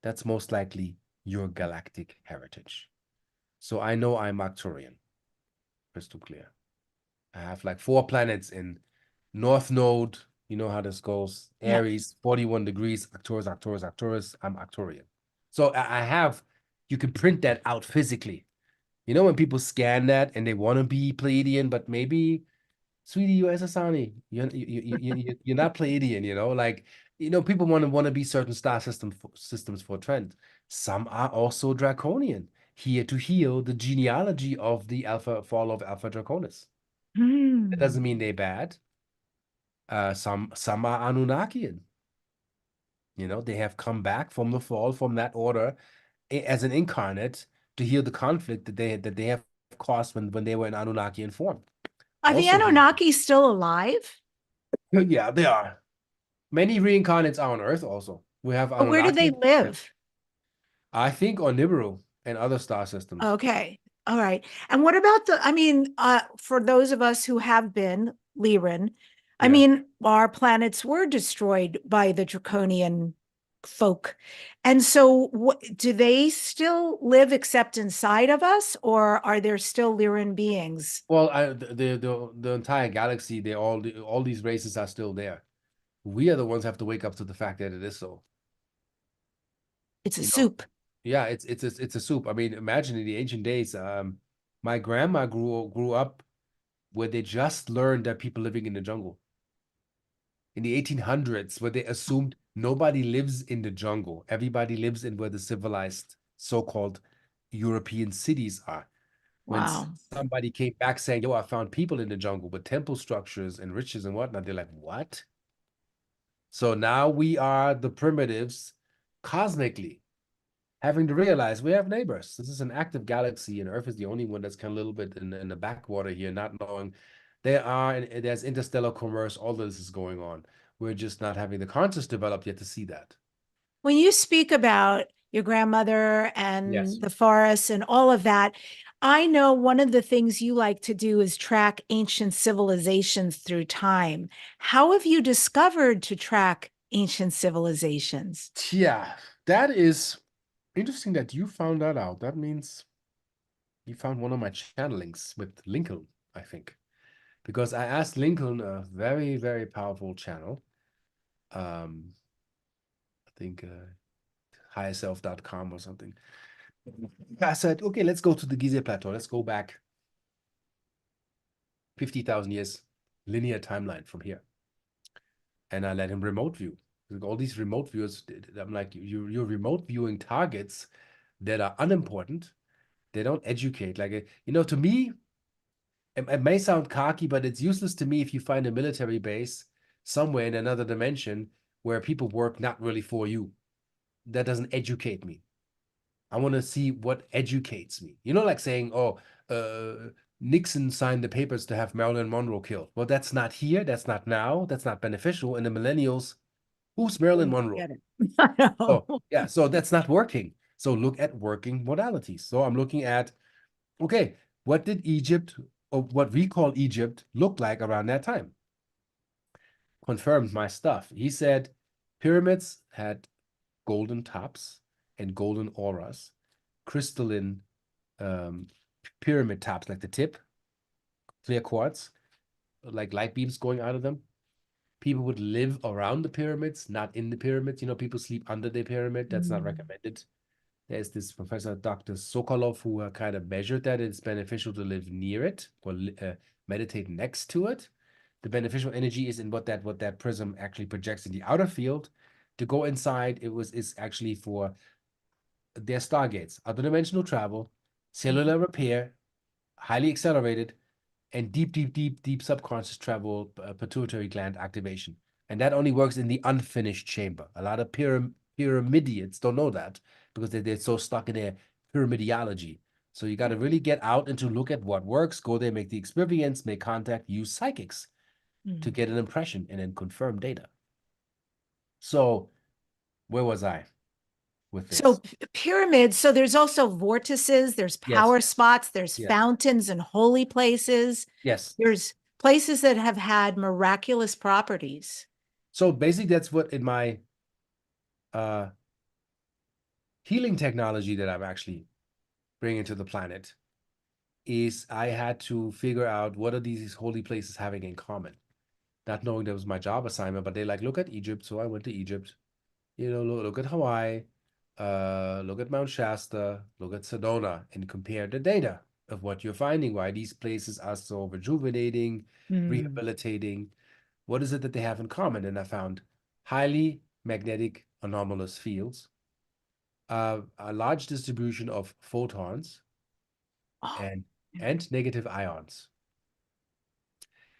that's most likely your galactic heritage. So I know I'm Arcturian, crystal clear. I have like 4 planets in North Node. You know how this goes. Yeah. Aries, 41 degrees, Arcturus, Arcturus, Arcturus. I'm Arcturian. So I have, you can print that out physically. You know, when people scan that and they want to be Pleiadian, but maybe, sweetie, you're Sasani. You're not Pleiadian, like, people want to be certain star systems for trend. Some are also Draconian, here to heal the genealogy of the Alpha fall of Alpha Draconis. That Hmm. doesn't mean they're bad. Some are Anunnakian. They have come back from the fall from that order as an incarnate to heal the conflict that they have caused when they were in Anunnakian form. Are the Also, Anunnaki still alive? yeah, they are. Many reincarnates are on Earth also. We have Or where do they Anunnaki. Yeah. live? I think on Nibiru and other star systems. Okay. All right. And what about for those of us who have been Lyran, I Yeah. mean, our planets were destroyed by the draconian folk. And so do they still live except inside of us, or are there still Lyran beings? Well, the entire galaxy, all these races are still there. We are the ones who have to wake up to the fact that it is so. It's a You know, soup. yeah, it's a soup. I mean, imagine in the ancient days, my grandma grew up. where they just learned that people living in the jungle. In the 1800s, where they assumed nobody lives in the jungle. Everybody lives in where the civilized so-called European cities are. When Wow. somebody came back saying, yo, I found people in the jungle with temple structures and riches and whatnot, they're like, what? So now we are the primitives cosmically having to realize we have neighbors. This is an active galaxy, and Earth is the only one that's kind of a little bit in the backwater here, not knowing there's interstellar commerce, all this is going on. We're just not having the conscious developed yet to see that. When you speak about your grandmother Yes. and the forests and all of that, I know one of the things you like to do is track ancient civilizations through time. How have you discovered to track ancient civilizations? Yeah, that is interesting that you found that out. That means you found one of my channelings with Lincoln, I think. Because I asked Lincoln, a very, very powerful channel. I think higherself.com or something. I said, okay, let's go to the Gizeh Plateau. Let's go back 50,000 years, linear timeline from here. And I let him remote view. All these remote viewers, I'm like, you're remote viewing targets that are unimportant. They don't educate. Like, to me, it may sound cocky, but it's useless to me if you find a military base somewhere in another dimension where people work not really for you. That doesn't educate me. I want to see what educates me. Like saying, oh, Nixon signed the papers to have Marilyn Monroe killed. Well, that's not here. That's not now. That's not beneficial. And the millennials, who's Marilyn Monroe? Get it. I know. Oh, yeah. So that's not working. So look at working modalities. So I'm looking at, okay, what did Egypt, or what we call Egypt, look like around that time? Confirmed my stuff. He said pyramids had golden tops and golden auras, crystalline pyramid tops, like the tip, clear quartz, like light beams going out of them. People would live around the pyramids, not in the pyramids. People sleep under the pyramid. That's not recommended. There's this Professor Dr. Sokolov who kind of measured that it's beneficial to live near it or meditate next to it. The beneficial energy is in what that prism actually projects in the outer field. To go inside, is actually for their stargates, other dimensional travel, cellular repair, highly accelerated, and deep, deep, deep, deep subconscious travel, pituitary gland activation. And that only works in the unfinished chamber. A lot of pyramidians don't know that because they're so stuck in their pyramidiology. So you got to really get out and to look at what works, go there, make the experience, make contact, use psychics to get an impression and then confirm data. So where was I with this? So pyramids, so there's also vortices, there's Yes, power spots, there's yes, fountains and holy places. yes. There's places that have had miraculous properties. So basically that's what in my healing technology that I'm actually bringing to the planet is I had to figure out what are these holy places having in common. Not knowing that was my job assignment, but they like, look at Egypt. So I went to Egypt, look at Hawaii, look at Mount Shasta, look at Sedona, and compare the data of what you're finding, why these places are so rejuvenating, rehabilitating. What is it that they have in common? And I found highly magnetic anomalous fields, a large distribution of photons, Oh, and negative ions.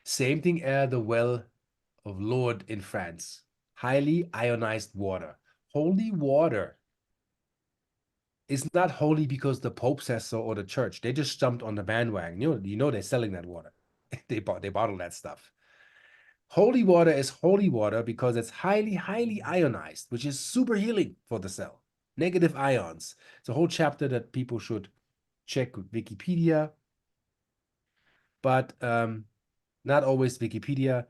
Same thing at the well of Lourdes in France. Highly ionized water. Holy water is not holy because the Pope says so or the church. They just jumped on the bandwagon. You know they're selling that water. They bottle that stuff. Holy water is holy water because it's highly, highly ionized, which is super healing for the cell. Negative ions. It's a whole chapter that people should check with Wikipedia, but not always Wikipedia.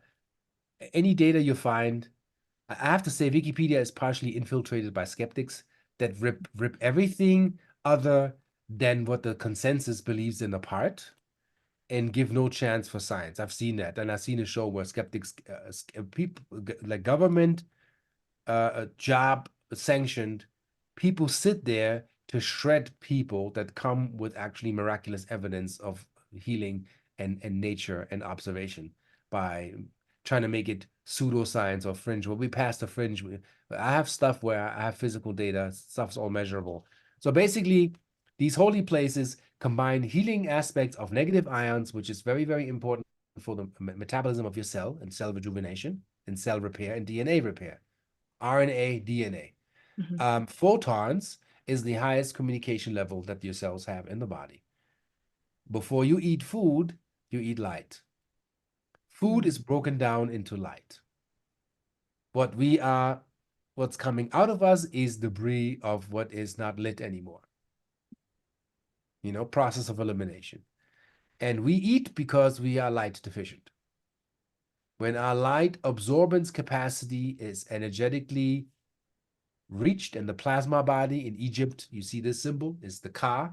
Any data you find, I have to say Wikipedia is partially infiltrated by skeptics that rip everything other than what the consensus believes in apart and give no chance for science. I've seen that, and I've seen a show where skeptics, people like government, job sanctioned people sit there to shred people that come with actually miraculous evidence of healing and nature and observation by trying to make it pseudoscience or fringe. Well, we passed the fringe. I have stuff where I have physical data, stuff's all measurable. So basically, these holy places combine healing aspects of negative ions, which is very, very important for the metabolism of your cell and cell rejuvenation and cell repair and DNA repair, RNA, DNA. Photons is the highest communication level that your cells have in the body. Before you eat food, you eat light. Food is broken down into light. What's coming out of us is debris of what is not lit anymore. Process of elimination. And we eat because we are light deficient. When our light absorbance capacity is energetically reached in the plasma body in Egypt, you see this symbol, is the Ka.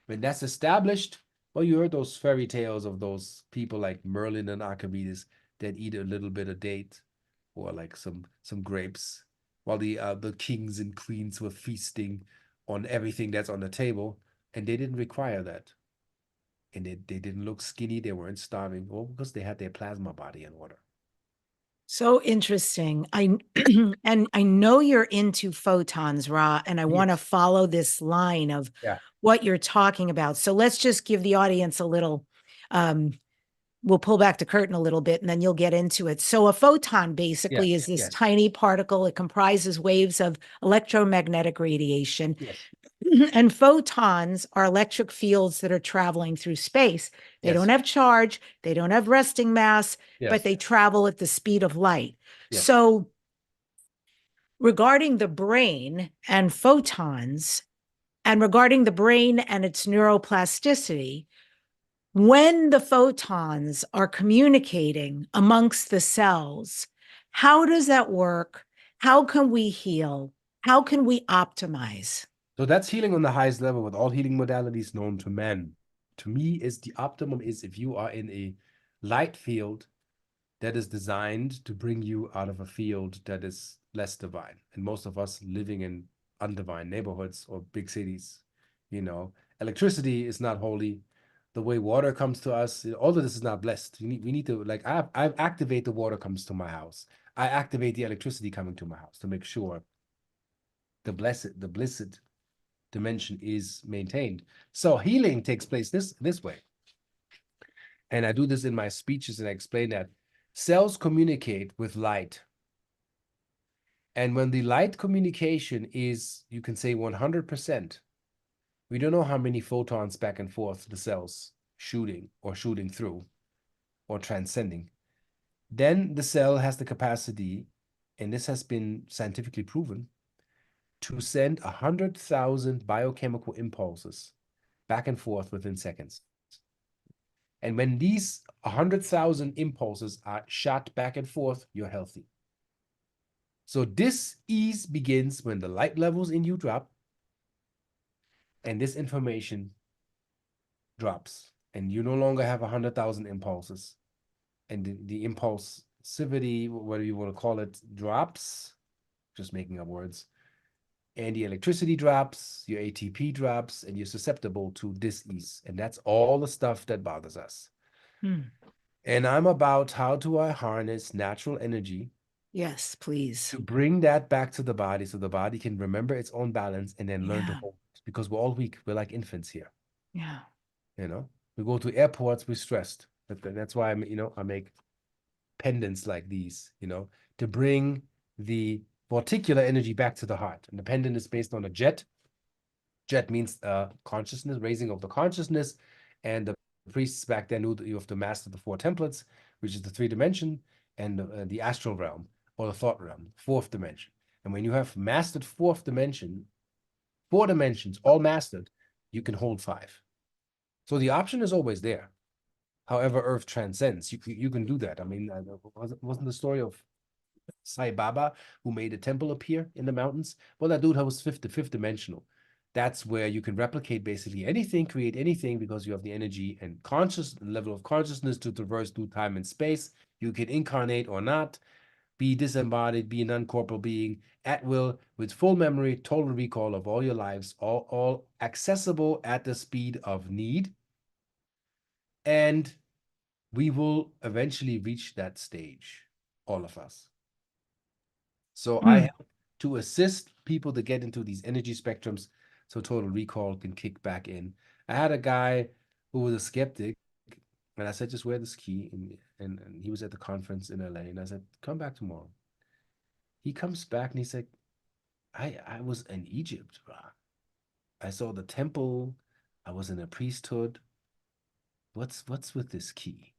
When that's established, well, you heard those fairy tales of those people like Merlin and Archimedes that eat a little bit of date or like some grapes, while the kings and queens were feasting on everything that's on the table, and they didn't require that. And they didn't look skinny, they weren't starving, well, because they had their plasma body in order. So interesting. And I know you're into photons, Ra, and I want to follow this line of what you're talking about. So let's just give the audience a little, we'll pull back the curtain a little bit and then you'll get into it. So a photon basically is this tiny particle. It comprises waves of electromagnetic radiation. And photons are electric fields that are traveling through space. They don't have charge, they don't have resting mass, but they travel at the speed of light. So regarding the brain and photons, and regarding the brain and its neuroplasticity, when the photons are communicating amongst the cells, how does that work? How can we heal? How can we optimize? So that's healing on the highest level with all healing modalities known to man. To me, is the optimum is if you are in a light field that is designed to bring you out of a field that is less divine. And most of us living in undivine neighborhoods or big cities, electricity is not holy. The way water comes to us, all of this is not blessed. We need to, like, I activate the water comes to my house. I activate the electricity coming to my house to make sure the blessed dimension is maintained. So healing takes place this way. And I do this in my speeches, and I explain that cells communicate with light. And when the light communication is, you can say 100%, we don't know how many photons back and forth the cells shooting through or transcending. Then the cell has the capacity, and this has been scientifically proven, to send 100,000 biochemical impulses back and forth within seconds. And when these 100,000 impulses are shot back and forth, you're healthy. So this ease begins when the light levels in you drop, and this information drops, and you no longer have 100,000 impulses, and the impulsivity, whatever you want to call it, drops, just making up words, and the electricity drops, your ATP drops, and you're susceptible to dis-ease. And that's all the stuff that bothers us. And I'm about how do I harness natural energy. Yes, please. To bring that back to the body so the body can remember its own balance and then learn to hold it. Because we're all weak. We're like infants here. Yeah. We go to airports, we're stressed. That's why I make pendants like these, to bring the particular energy back to the heart. And the pendant is based on a jet. Jet means consciousness, raising of the consciousness. And the priests back then knew that you have to master the four templates, which is the 3 dimension and the astral realm or the thought realm, 4th dimension. And when you have mastered 4th dimension, 4 dimensions all mastered, you can hold 5. So the option is always there. However, Earth transcends. You can do that. I mean, wasn't the story of Sai Baba who made a temple appear in the mountains? Well, that dude was fifth dimensional. That's where you can replicate basically anything, create anything, because you have the energy and level of consciousness to traverse through time and space. You can incarnate or not, be disembodied, be an uncorporeal being at will, with full memory, total recall of all your lives, all accessible at the speed of need. And we will eventually reach that stage, all of us. So I help to assist people to get into these energy spectrums so total recall can kick back in. I had a guy who was a skeptic, and I said, just wear this key. And he was at the conference in LA, and I said, come back tomorrow. He comes back and he's like, I was in Egypt, bro. I saw the temple. I was in a priesthood. What's with this key?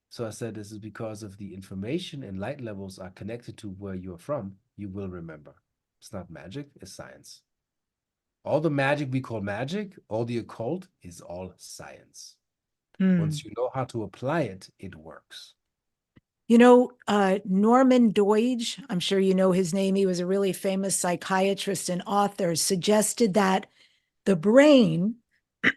So I said, this is because of the information and light levels are connected to where you're from. You will remember. It's not magic, it's science. All the magic we call magic, all the occult is all science. Once you know how to apply it, it works. You know, Norman Doidge, I'm sure you know his name. He was a really famous psychiatrist and author, suggested that the brain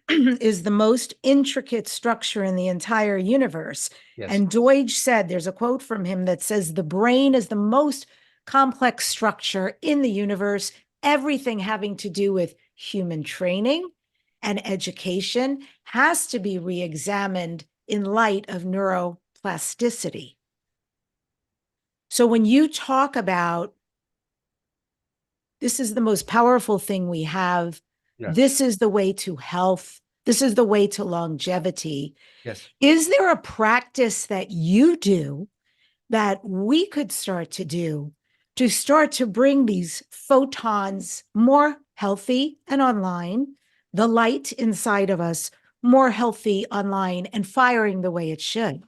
is the most intricate structure in the entire universe. Yes. And Doidge said, there's a quote from him that says, the brain is the most complex structure in the universe, everything having to do with human training and education has to be re-examined in light of neuroplasticity. So when you talk about this is the most powerful thing we have, Yes. this is the way to health, this is the way to longevity. Yes. Is there a practice that you do that we could start to do to start to bring these photons more healthy and online, the light inside of us more healthy online and firing the way it should?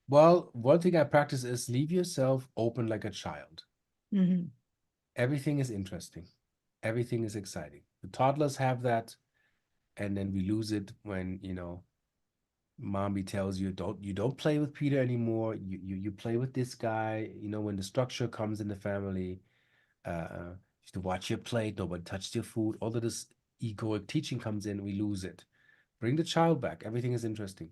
Well, one thing I practice is leave yourself open like a child. Everything is interesting. Everything is exciting. The toddlers have that, and then we lose it when, mommy tells you don't play with Peter anymore. You play with this guy. When the structure comes in the family, you have to watch your plate. Nobody touched your food. All of this egoic teaching comes in. We lose it. Bring the child back. Everything is interesting.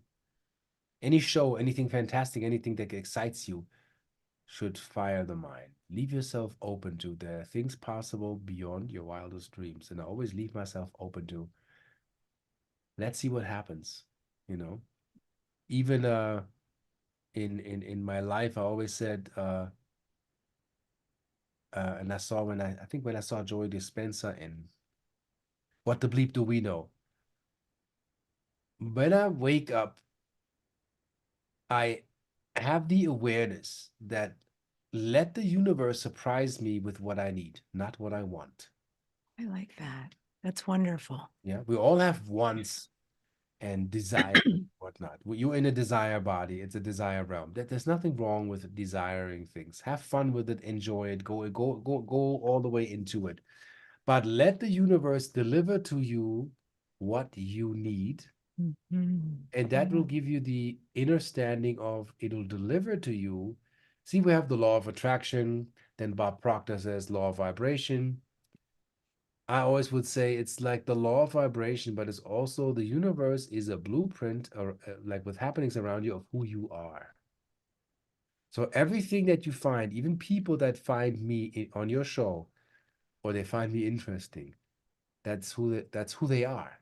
Any show, anything fantastic, anything that excites you should fire the mind. Leave yourself open to there are things possible beyond your wildest dreams. And I always leave myself open to let's see what happens. Even in my life, I always said, and I saw when I think when I saw Joey Dispenza in What the Bleep Do We Know? When I wake up, I have the awareness that let the universe surprise me with what I need, not what I want. I like that. That's wonderful. Yeah, we all have wants and desire, whatnot. You're in a desire body. It's a desire realm. There's nothing wrong with desiring things. Have fun with it. Enjoy it. Go all the way into it. But let the universe deliver to you what you need. And that will give you the understanding of it'll deliver to you. See, we have the law of attraction. Then Bob Proctor says law of vibration. I always would say it's like the law of vibration, but it's also the universe is a blueprint or like with happenings around you of who you are. So everything that you find, even people that find me on your show or they find me interesting, that's who they are.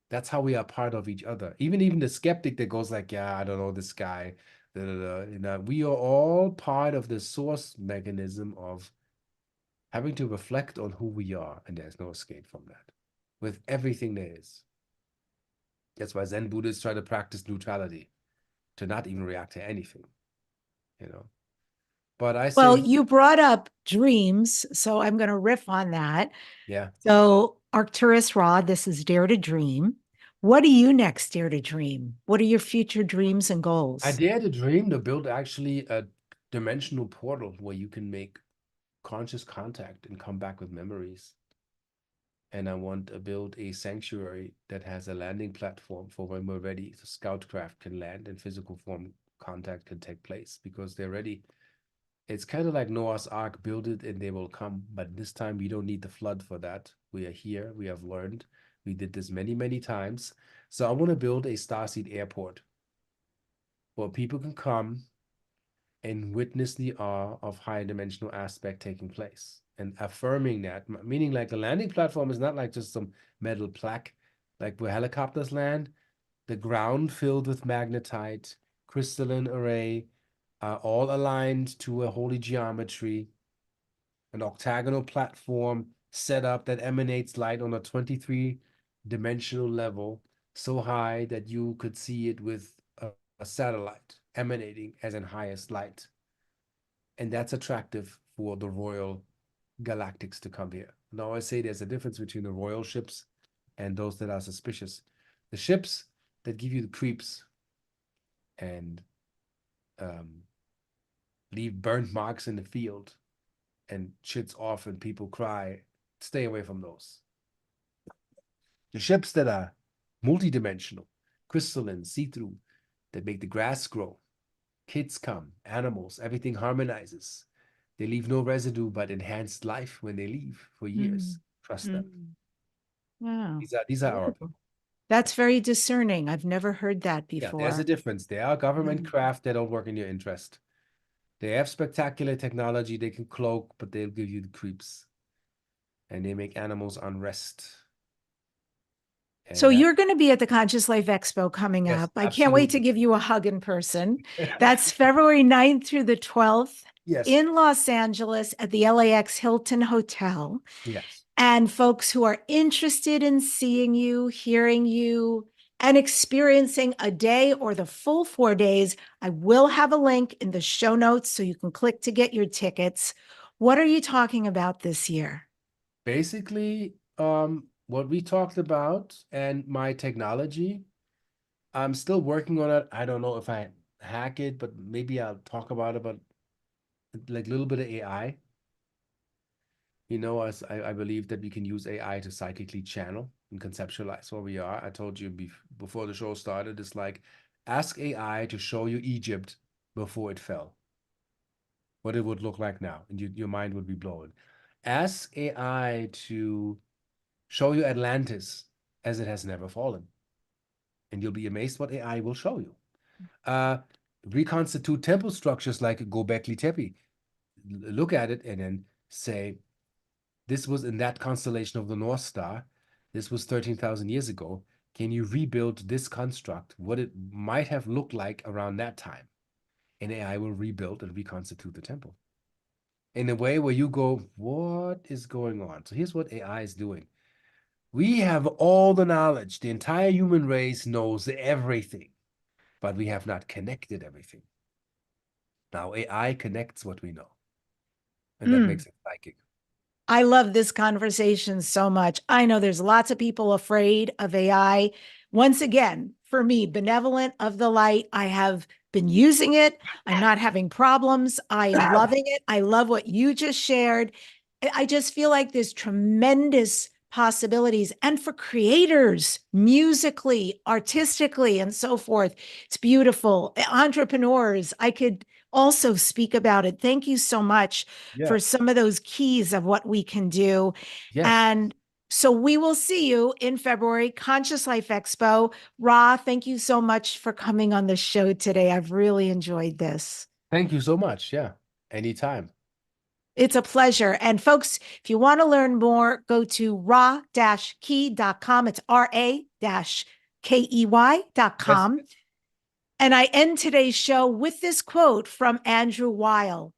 That's how we are part of each other. Even the skeptic that goes like, yeah, I don't know this guy. Da, da, da. We are all part of the source mechanism of having to reflect on who we are, and there's no escape from that. With everything there is. That's why Zen Buddhists try to practice neutrality, to not even react to anything, But I say, Well, you brought up dreams, so I'm going to riff on that. yeah. So, Arcturus Rod, this is Dare to Dream. What do you next dare to dream? What are your future dreams and I goals? dare to dream to build actually a dimensional portal where you can make conscious contact and come back with memories. And I want to build a sanctuary that has a landing platform for when we're ready. The scout craft can land in physical form, contact can take place because they're ready. It's kind of like Noah's Ark, build it and they will come. But this time we don't need the flood for that. We are here, we have learned. We did this many, many times. So I want to build a starseed airport where people can come and witness the awe of high dimensional aspect taking place and affirming that, meaning like the landing platform is not like just some metal plaque like where helicopters land. the ground filled with magnetite, crystalline array, all aligned to a holy geometry, an octagonal platform set up that emanates light on a 23-dimensional level, so high that you could see it with a satellite emanating as in highest light. And that's attractive for the royal galactics to come here. Now I say there's a difference between the royal ships and those that are suspicious. The ships that give you the creeps and leave burnt marks in the field and shits off and people cry, stay away from those. The ships that are multidimensional, crystalline, see-through, that make the grass grow, kids come, animals, everything harmonizes. They leave no residue but enhanced life when they leave for years. Trust them. Wow. These are our people. That's very discerning. I've never heard that Yeah, before. there's a difference. They are government craft that don't work in your interest. They have spectacular technology they can cloak, but they'll give you the creeps. And they make animals unrest. And So you're going to be at the Conscious Life Expo coming Yes, up. I can't wait to absolutely. give you a hug in person. That's February 9th through the 12th Yes. in Los Angeles at the LAX Hilton Hotel. Yes. And folks who are interested in seeing you, hearing you, and experiencing a day or the full 4 days, I will have a link in the show notes so you can click to get your tickets. What are you talking about this year? Basically, what we talked about and my technology, I'm still working on it. I don't know if I hack it, but maybe I'll talk about it, but like a little bit of AI. You know, as I believe that we can use AI to psychically channel and conceptualize where we are. I told you before the show started, it's like ask AI to show you Egypt before it fell, what it would look like now, and your mind would be blown. Ask AI to show you Atlantis as it has never fallen, and you'll be amazed what AI will show you. Reconstitute temple structures like Göbekli Tepe. Look at it and then say, this was in that constellation of the North Star. This was 13,000 years ago. Can you rebuild this construct, what it might have looked like around that time? And AI will rebuild and reconstitute the temple in a way where you go, what is going on? So here's what AI is doing. We have all the knowledge. The entire human race knows everything, but we have not connected everything. Now AI connects what we know, and that makes it psychic. I love this conversation so much. I know there's lots of people afraid of AI. Once again, for me, benevolent of the light, I have been using it. I'm not having problems. I am loving it. I love what you just shared. I just feel like there's tremendous possibilities. And for creators, musically, artistically, and so forth, it's beautiful. Entrepreneurs, I could also speak about it. Thank you so much for some of those keys of what we can do. Yes. And so we will see you in February, Conscious Life Expo. Ra, thank you so much for coming on the show today. I've really enjoyed this. Thank you so much. Yeah, anytime. It's a pleasure. And folks, if you want to learn more, go to ra-key.com. It's ra-key.com. Yes. And I end today's show with this quote from Andrew Weil.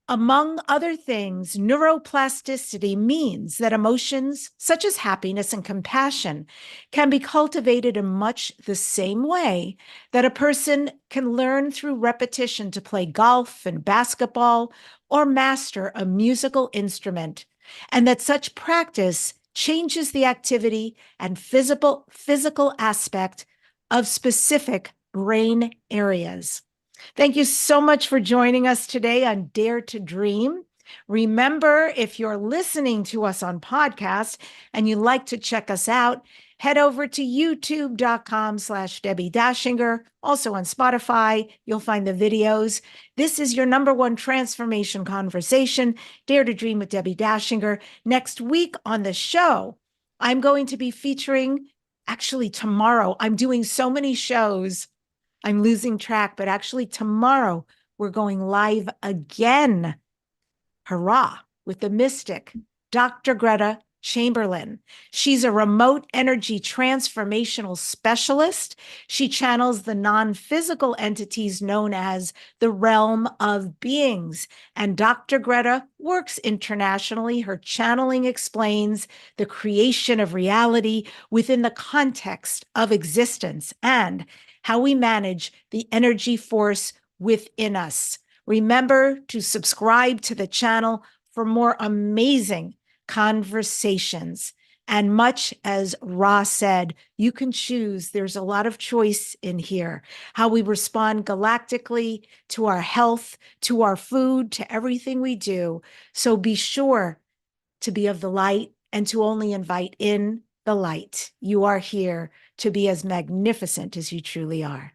Among other things, neuroplasticity means that emotions such as happiness and compassion can be cultivated in much the same way that a person can learn through repetition to play golf and basketball or master a musical instrument, and that such practice changes the activity and physical aspect of specific brain areas. Thank you so much for joining us today on Dare to Dream. Remember, if you're listening to us on podcast and you'd like to check us out, head over to youtube.com/Debbi Dachinger. Also on Spotify, you'll find the videos. This is your #1 transformation conversation, Dare to Dream with Debbi Dachinger. Next week on the show, I'm going to be featuring, actually tomorrow, I'm doing so many shows, I'm losing track, but actually tomorrow we're going live again. Hurrah, with the mystic, Dr. Greta Chamberlain. She's a remote energy transformational specialist. She channels the non-physical entities known as the realm of beings. And Dr. Greta works internationally. Her channeling explains the creation of reality within the context of existence and how we manage the energy force within us. Remember to subscribe to the channel for more amazing conversations. And much as Ra said, you can choose. There's a lot of choice in here. How we respond galactically to our health, to our food, to everything we do. So be sure to be of the light and to only invite in the light. You are here to be as magnificent as you truly are.